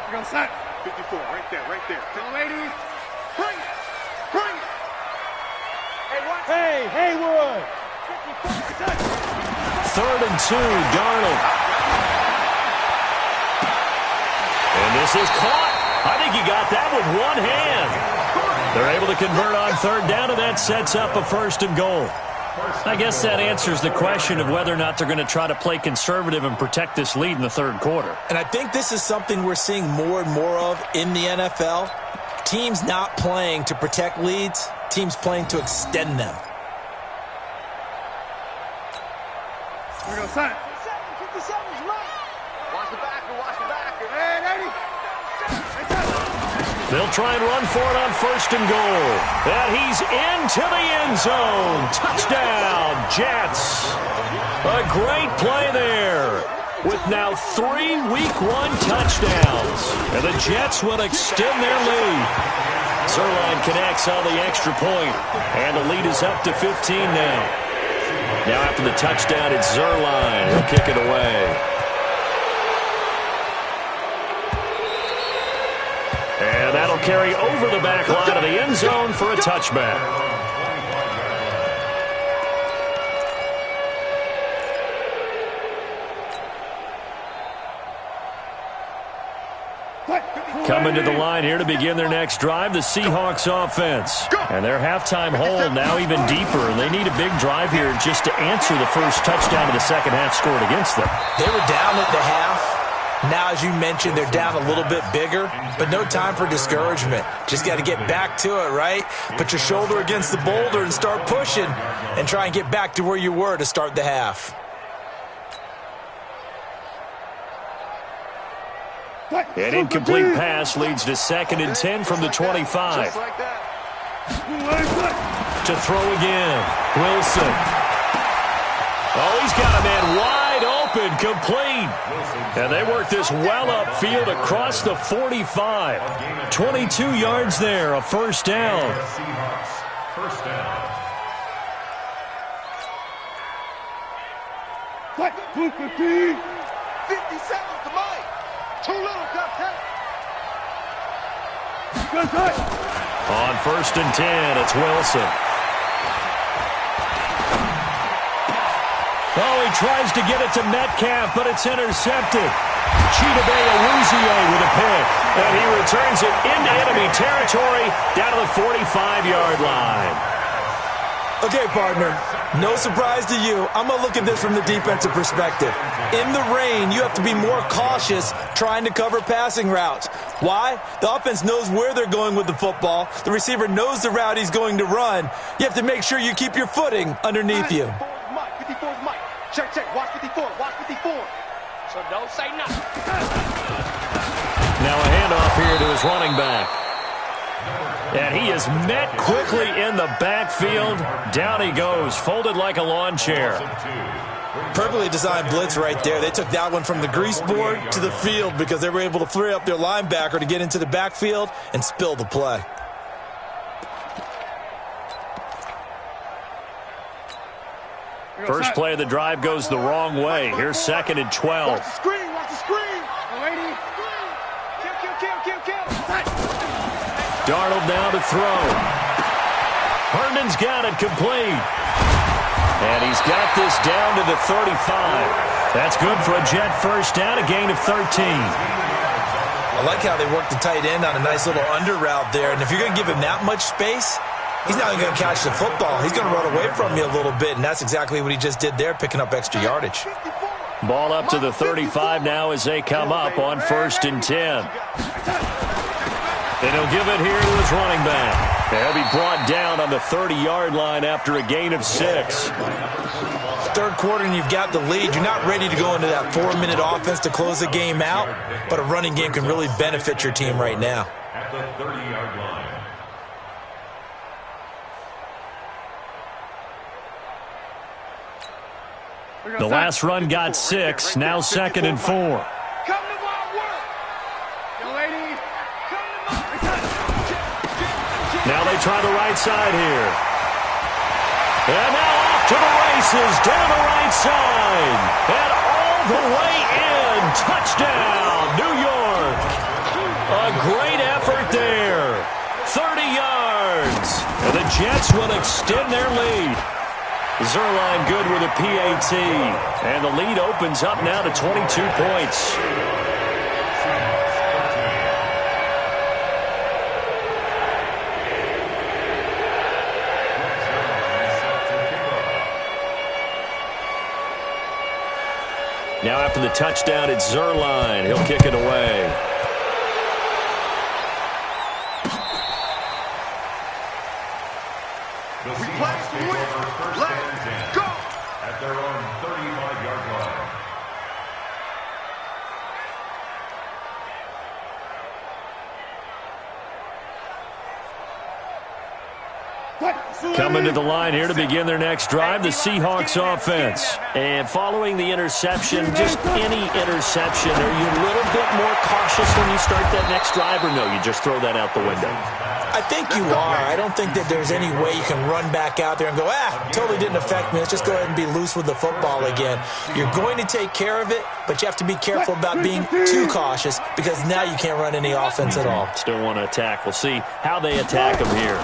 You're going to set. 54, right there. Tell ladies, bring it. Hey, Haywood. 3rd and 2, Darnold. And this is caught. I think he got that with one hand. They're able to convert on 3rd down, and that sets up a 1st and goal. I guess that answers the question of whether or not they're going to try to play conservative and protect this lead in the 3rd quarter. And I think this is something we're seeing more and more of in the NFL. Teams not playing to protect leads, teams playing to extend them. We're going to set. 57's right. Watch the backer. Hey, 80. They'll try and run for it on 1st and goal. And he's into the end zone. Touchdown, Jets. A great play there with now 3 Week 1 touchdowns. And the Jets will extend their lead. Zerline connects on the extra point, and the lead is up to 15 now. Now after the touchdown, it's Zerline. He'll kick it away. And that'll carry over the back line of the end zone for a touchback. Coming to the line here to begin their next drive, the Seahawks offense. And their halftime hole now even deeper, and they need a big drive here just to answer the first touchdown of the second half scored against them. They were down at the half. Now, as you mentioned, they're down a little bit bigger, but no time for discouragement. Just got to get back to it, right? Put your shoulder against the boulder and start pushing and try and get back to where you were to start the half. An incomplete pass leads to 2nd and 10 from the 25. To throw again, Wilson. Oh, he's got a man wide open, complete. And they work this well upfield across the 45. 22 yards there, a 1st down. First down. What? 250. 57's the mic. Too little, got that. On 1st and 10, it's Wilson. Oh, he tries to get it to Metcalf, but it's intercepted. Chidobe Awuzie with a pick, and he returns it into enemy territory down to the 45-yard line. Okay, partner, no surprise to you. I'm going to look at this from the defensive perspective. In the rain, you have to be more cautious trying to cover passing routes. Why? The offense knows where they're going with the football. The receiver knows the route he's going to run. You have to make sure you keep your footing underneath you. 54's Mike. Check. Watch 54. So don't say nothing. Now a handoff here to his running back. And he is met quickly in the backfield. Down he goes, folded like a lawn chair. Perfectly designed blitz right there. They took that one from the grease board to the field because they were able to flare up their linebacker to get into the backfield and spill the play. First play of the drive goes the wrong way. Here's 2nd and 12. Watch the screen. Lady. Kill. Darnold now to throw. Herndon's got it complete. And he's got this down to the 35. That's good for a Jet 1st down, a gain of 13. I like how they work the tight end on a nice little under route there. And if you're going to give him that much space, he's not even going to catch the football. He's going to run away from you a little bit, and that's exactly what he just did there, picking up extra yardage. Ball up to the 35 now as they come up on 1st and 10. And he'll give it here to his running back. They'll be brought down on the 30-yard line after a gain of 6. 3rd quarter and you've got the lead. You're not ready to go into that 4-minute offense to close the game out, but a running game can really benefit your team right now. At the 30-yard line. The last run got 6, now 2nd and 4. Come to my work. Now they try the right side here. And now off to the races, down the right side. And all the way in. Touchdown, New York. A great effort there. 30 yards. And the Jets will extend their lead. Zerline good with a PAT. And the lead opens up now to 22 points. Now after the touchdown, it's Zerline. He'll kick it away. The Seahawks take over first and 10 at their own 35-yard line. Coming to the line here to begin their next drive, the Seahawks offense. And following the interception, just any interception, are you a little bit more cautious when you start that next drive, or no, you just throw that out the window? I think you are. I don't think that there's any way you can run back out there and go, totally didn't affect me. Let's just go ahead and be loose with the football again. You're going to take care of it, but you have to be careful about being too cautious because now you can't run any offense at all. Still want to attack. We'll see how they attack them here.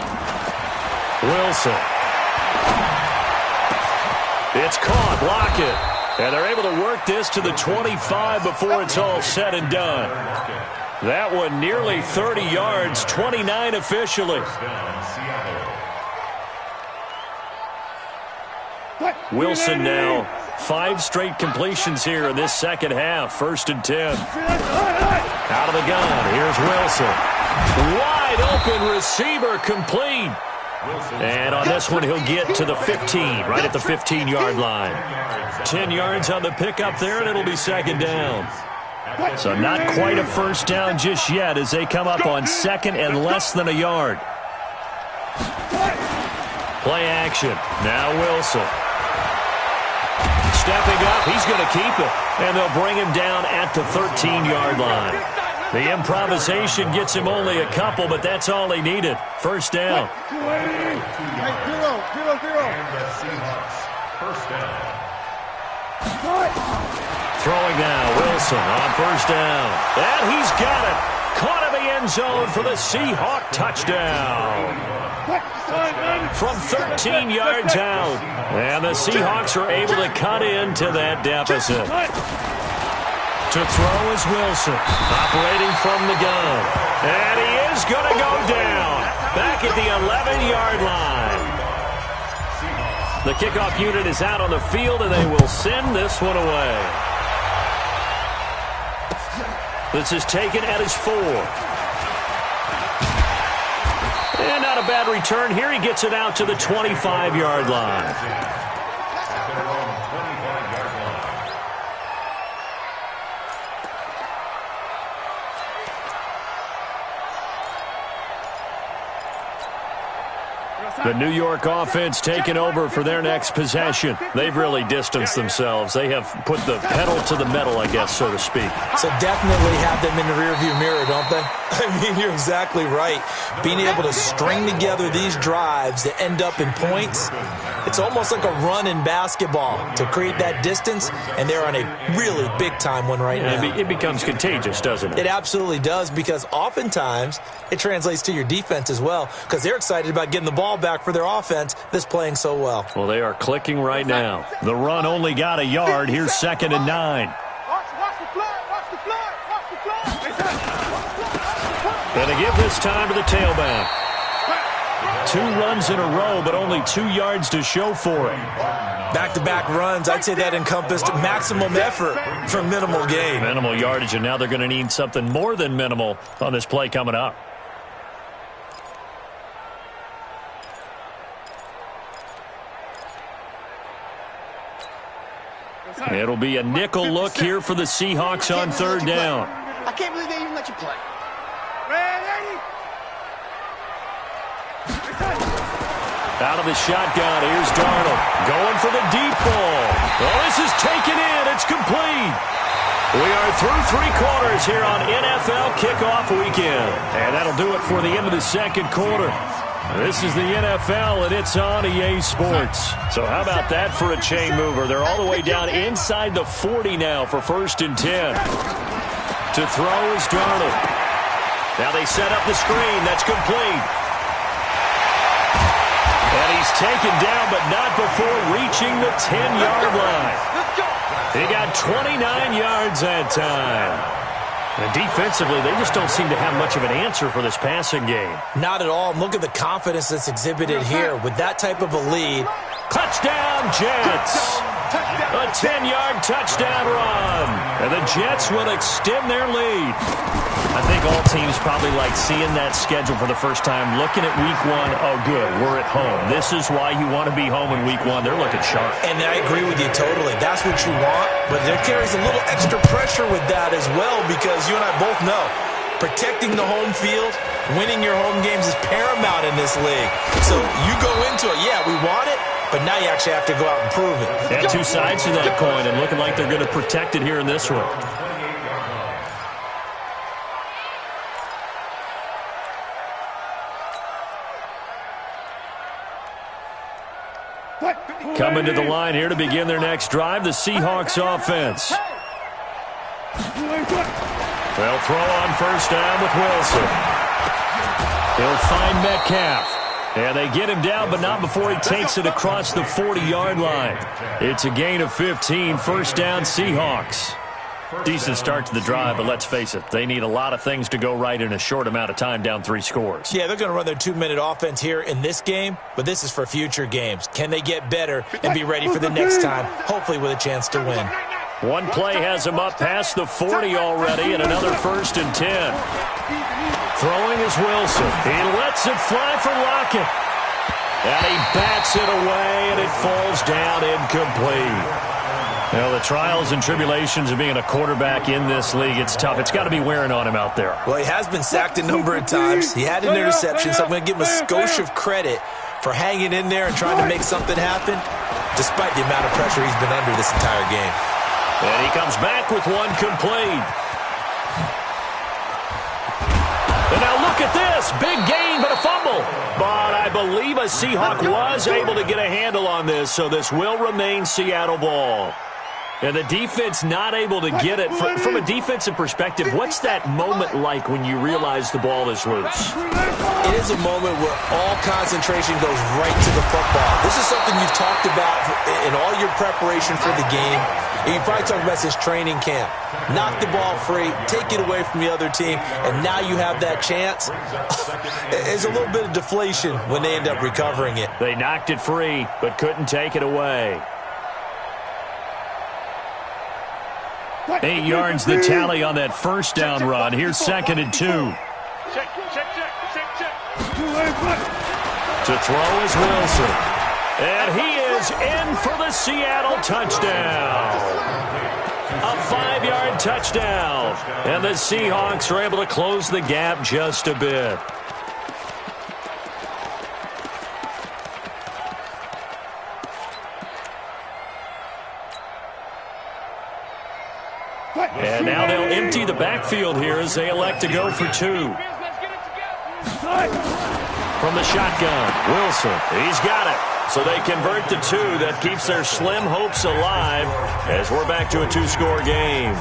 Wilson. It's caught. Block it. And they're able to work this to the 25 before it's all said and done. That one nearly 30 yards, 29 officially. Wilson now 5 straight completions here in this second half. 1st and 10. Out of the gun. Here's Wilson. Wide open receiver complete. And on this one, he'll get to the 15, right at the 15-yard line. 10 yards on the pickup there, and it'll be 2nd down. So not quite a first down just yet as they come up on 2nd and less than a yard. Play action. Now Wilson. Stepping up, he's going to keep it. And they'll bring him down at the 13-yard line. The improvisation gets him only a couple, but that's all he needed. 1st down. And the Seahawks, 1st down. Throwing now, Wilson on 1st down. And he's got it. Caught in the end zone for the Seahawk touchdown. From 13 yards out. And the Seahawks are able to cut into that deficit. To throw is Wilson, operating from the gun. And he is going to go down, back at the 11-yard line. The kickoff unit is out on the field, and they will send this one away. This is taken at his 4. And not a bad return here. He gets it out to the 25-yard line. The New York offense taking over for their next possession. They've really distanced themselves. They have put the pedal to the metal, I guess, so to speak. So definitely have them in the rearview mirror, don't they? I mean, you're exactly right. Being able to string together these drives that end up in points, it's almost like a run in basketball to create that distance, and they're on a really big-time one right now. It becomes contagious, doesn't it? It absolutely does, because oftentimes it translates to your defense as well, because they're excited about getting the ball back for their offense that's playing so well. Well, they are clicking right now. The run only got a yard. Here's 2nd and 9. And to give this time to the tailback. 2 runs in a row, but only 2 yards to show for it. Back-to-back runs, I'd say that encompassed maximum effort for minimal gain. Minimal yardage, and now they're going to need something more than minimal on this play coming up. It'll be a nickel look here for the Seahawks on 3rd down. I can't believe they even let you play. Out of the shotgun, here's Darnold. Going for the deep ball. Oh, this is taken in. It's complete. We are through 3 quarters here on NFL Kickoff Weekend. And that'll do it for the end of the 2nd quarter. This is the NFL, and it's on EA Sports. So how about that for a chain mover? They're all the way down inside the 40 now for 1st and 10. To throw is Darnold. Now they set up the screen. That's complete. And he's taken down, but not before reaching the 10-yard line. He got 29 yards that time. And defensively, they just don't seem to have much of an answer for this passing game. Not at all. Look at the confidence that's exhibited here. With that type of a lead. Touchdown, Jets! A 10-yard touchdown run. And the Jets will extend their lead. I think all teams probably like seeing that schedule for the first time, looking at week 1. Oh, good, we're at home. This is why you want to be home in week 1. They're looking sharp. And I agree with you totally. That's what you want. But there carries a little extra pressure with that as well, because you and I both know protecting the home field, winning your home games is paramount in this league. So you go into it, yeah, we want it, but now you actually have to go out and prove it. And two sides to that coin, and looking like they're going to protect it here in this one. Coming to the line here to begin their next drive, the Seahawks offense. They'll throw on 1st down with Wilson. He'll find Metcalf. And they get him down, but not before he takes it across the 40-yard line. It's a gain of 15, 1st down Seahawks. Decent start to the drive, but let's face it, they need a lot of things to go right in a short amount of time, down 3 scores. Yeah, they're going to run their 2-minute offense here in this game, but this is for future games. Can they get better and be ready for the next time, hopefully with a chance to win? One play has him up past the 40 already, and another 1st and 10. Throwing is Wilson. He lets it fly for Lockett. And he bats it away, and it falls down incomplete. Well, the trials and tribulations of being a quarterback in this league, it's tough. It's got to be wearing on him out there. Well, he has been sacked a number of times. He had an interception, so I'm going to give him a skosh of credit for hanging in there and trying to make something happen, despite the amount of pressure he's been under this entire game. And he comes back with one complete. And now look at this. Big gain, but a fumble. But I believe a Seahawk was able to get a handle on this, so this will remain Seattle ball. And the defense not able to get it. From a defensive perspective, what's that moment like when you realize the ball is loose? It is a moment where all concentration goes right to the football. This is something you've talked about in all your preparation for the game. And you probably talked about this training camp. Knock the ball free, take it away from the other team, and now you have that chance. There's a little bit of deflation when they end up recovering it. They knocked it free, but couldn't take it away. 8 yards the tally on that 1st down run. Here's 2nd and 2. Check. To throw is Wilson. And he is in for the Seattle touchdown. A 5-yard touchdown. And the Seahawks are able to close the gap just a bit. And now they'll empty the backfield here as they elect to go for 2. From the shotgun, Wilson, he's got it. So they convert the 2. That keeps their slim hopes alive as we're back to a 2-score game.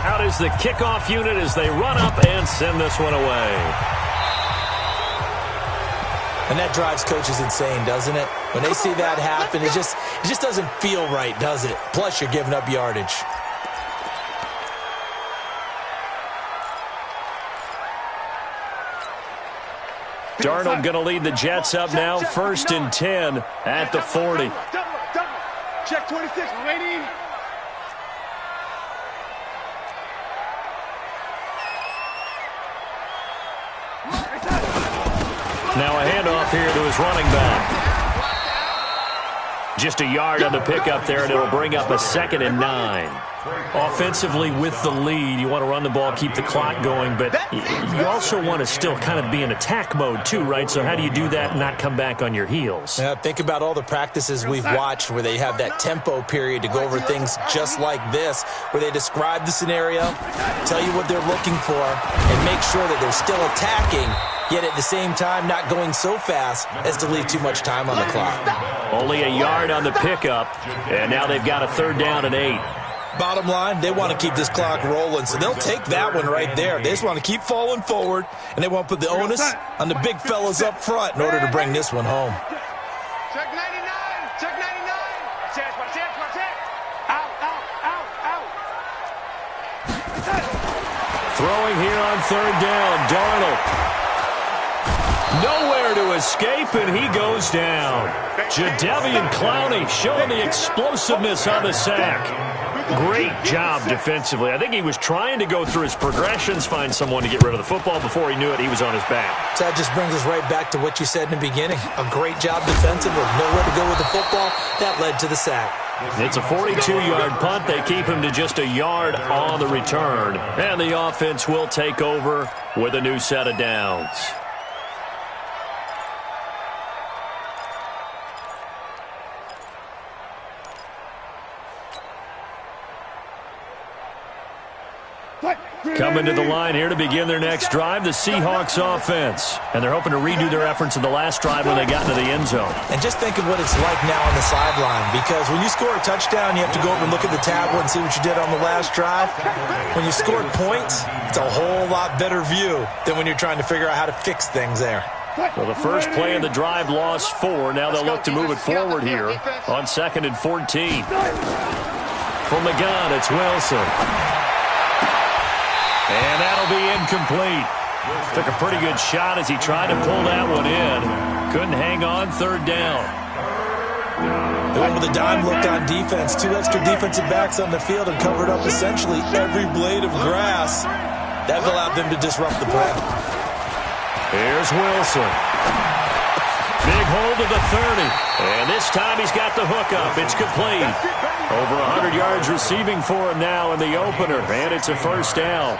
Out is the kickoff unit as they run up and send this one away. And that drives coaches insane, doesn't it? When they see that happen, it just doesn't feel right, does it? Plus, you're giving up yardage. Darnold going to lead the Jets up now, 1st and 10 at the 40. Check 26, ready? Now a handoff here to his running back. Just a yard on the pickup there, and it'll bring up a 2nd and 9. Offensively with the lead, you want to run the ball, keep the clock going, but you also want to still kind of be in attack mode too, right? So how do you do that and not come back on your heels? Yeah, think about all the practices we've watched where they have that tempo period to go over things just like this, where they describe the scenario, tell you what they're looking for, and make sure that they're still attacking, yet at the same time not going so fast as to leave too much time on the clock. Only a yard on the pickup, and now they've got a 3rd down and 8. Bottom line, they want to keep this clock rolling, so they'll take that one right there. They just want to keep falling forward, and they want to put the onus on the big fellas up front in order to bring this one home. Check 99. Check 99. Check. Out. Throwing here on 3rd down, Darnold. Nowhere to escape, and he goes down. Jadeveon Clowney showing the explosiveness on the sack. Great job defensively. I think he was trying to go through his progressions, find someone to get rid of the football. Before he knew it, he was on his back. So that just brings us right back to what you said in the beginning. A great job defensively. Nowhere to go with the football. That led to the sack. It's a 42-yard punt. They keep him to just a yard on the return. And the offense will take over with a new set of downs. Coming to the line here to begin their next drive, the Seahawks offense. And they're hoping to redo their efforts in the last drive when they got into the end zone. And just think of what it's like now on the sideline, because when you score a touchdown, you have to go over and look at the tablet and see what you did on the last drive. When you scored points, it's a whole lot better view than when you're trying to figure out how to fix things there. Well, the first play of the drive lost 4. Now they'll look to move it forward here on 2nd and 14. From the gun, it's Wilson. And that'll be incomplete. Took a pretty good shot as he tried to pull that one in. Couldn't hang on 3rd down. They went with a dime look on defense. 2 extra defensive backs on the field and covered up essentially every blade of grass. That allowed them to disrupt the play. Here's Wilson. Big hold of the 30. And this time he's got the hook up. It's complete. Over 100 yards receiving for him now in the opener. And it's a 1st down.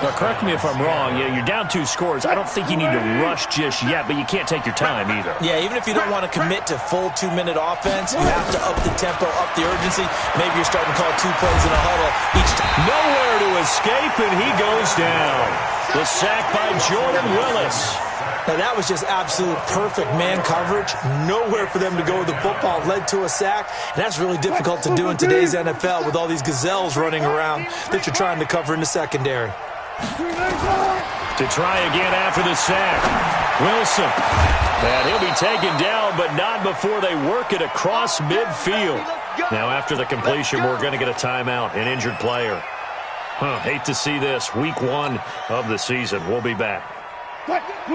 Now, correct me if I'm wrong. You're down 2 scores. I don't think you need to rush just yet, but you can't take your time either. Yeah, even if you don't want to commit to full 2-minute offense, you have to up the tempo, up the urgency. Maybe you're starting to call 2 plays in a huddle each time. Nowhere to escape, and he goes down. The sack by Jordan Willis. Now, that was just absolute perfect man coverage. Nowhere for them to go with the football. Led to a sack. And that's really difficult to do in today's NFL with all these gazelles running around that you're trying to cover in the secondary. To try again after the sack. Wilson. And he'll be taken down, but not before they work it across midfield. Now, after the completion, we're going to get a timeout, an injured player. Hate to see this. Week 1 of the season. We'll be back.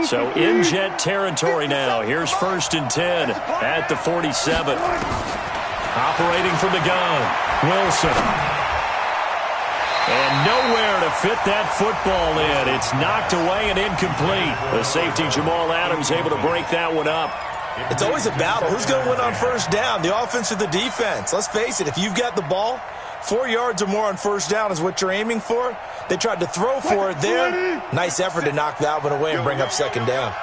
So in Jet territory now. Here's 1st and 10 at the 47. Operating from the gun. Wilson. And nowhere to fit that football in. It's knocked away and incomplete. The safety, Jamal Adams, able to break that one up. It's always a battle. Who's going to win on 1st down, the offense or the defense? Let's face it, if you've got the ball, 4 yards or more on 1st down is what you're aiming for. They tried to throw for it there. Nice effort to knock that one away and bring up 2nd down.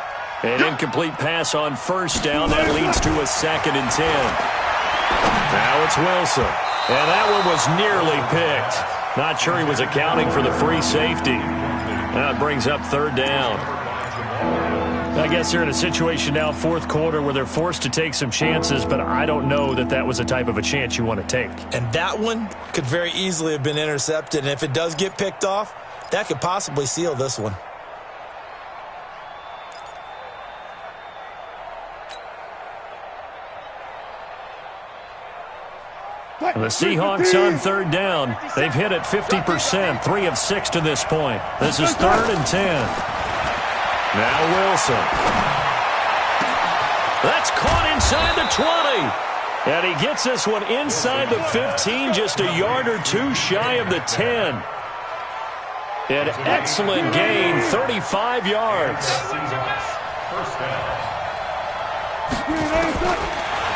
An incomplete pass on 1st down. That leads to a 2nd and 10. Now it's Wilson. And that one was nearly picked. Not sure he was accounting for the free safety. That brings up 3rd down. I guess they're in a situation now, 4th quarter, where they're forced to take some chances, but I don't know that that was the type of a chance you want to take. And that one could very easily have been intercepted, and if it does get picked off, that could possibly seal this one. The Seahawks on 3rd down. They've hit it 50%, 3 of 6 to this point. This is 3rd and 10. Now Wilson. That's caught inside the 20. And he gets this one inside the 15, just a yard or 2 shy of the 10. An excellent gain, 35 yards.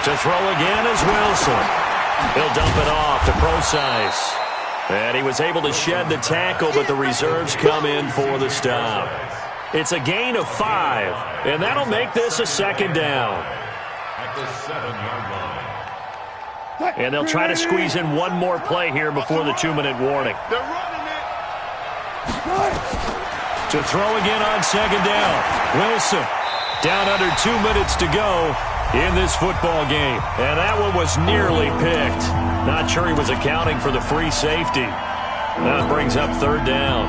To throw again is Wilson. He'll dump it off to Procise. And he was able to shed the tackle, but the reserves come in for the stop. It's a gain of 5, and that'll make this a second down. At the 7-yard line. And they'll try to squeeze in one more play here before the 2-minute warning. They're running it. To throw again on second down. Wilson down under 2 minutes to go in this football game. And that one was nearly picked. Not sure he was accounting for the free safety. That brings up third down.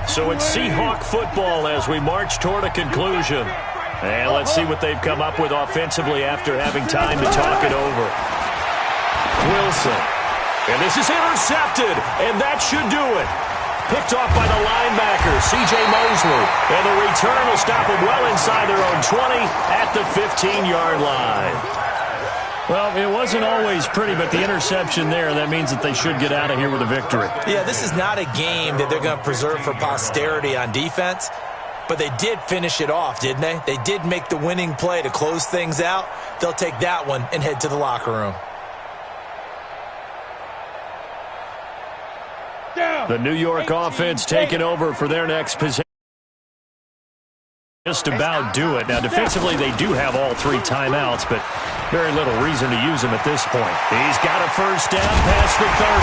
So it's Seahawk football as we march toward a conclusion. And let's see what they've come up with offensively after having time to talk it over. Wilson. And this is intercepted, and that should do it. Picked off by the linebacker, C.J. Mosley. And the return will stop them well inside their own 20 at the 15-yard line. Well, it wasn't always pretty, but the interception there, that means that they should get out of here with a victory. Yeah, this is not a game that they're going to preserve for posterity on defense, but they did finish it off, didn't they? They did make the winning play to close things out. They'll take that one and head to the locker room. The New York offense taking over for their next possession. Just about do it. Now, defensively, they do have all 3 timeouts, but very little reason to use them at this point. He's got a first down past the 30,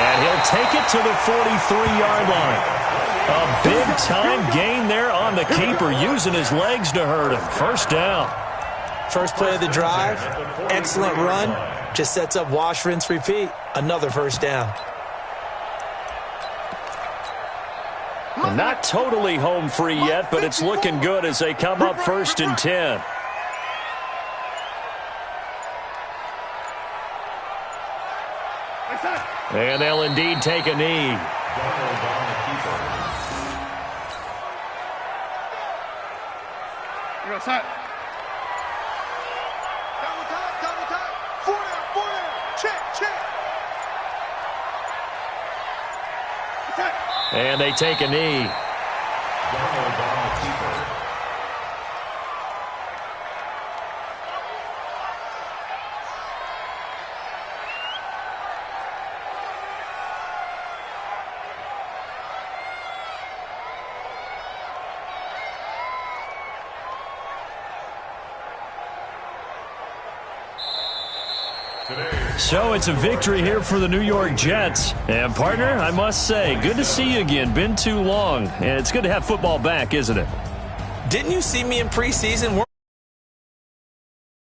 and he'll take it to the 43-yard line. A big-time gain there on the keeper, using his legs to hurt him. First down. First play of the drive, excellent run, just sets up wash, rinse, repeat. Another first down. Not totally home free yet, but it's looking good as they come up 1st and 10. And they'll indeed take a knee. You're outside. Double time. 4 down. Check. And they take a knee. So it's a victory here for the New York Jets. And, partner, I must say, good to see you again. Been too long. And it's good to have football back, isn't it? Didn't you see me in preseason?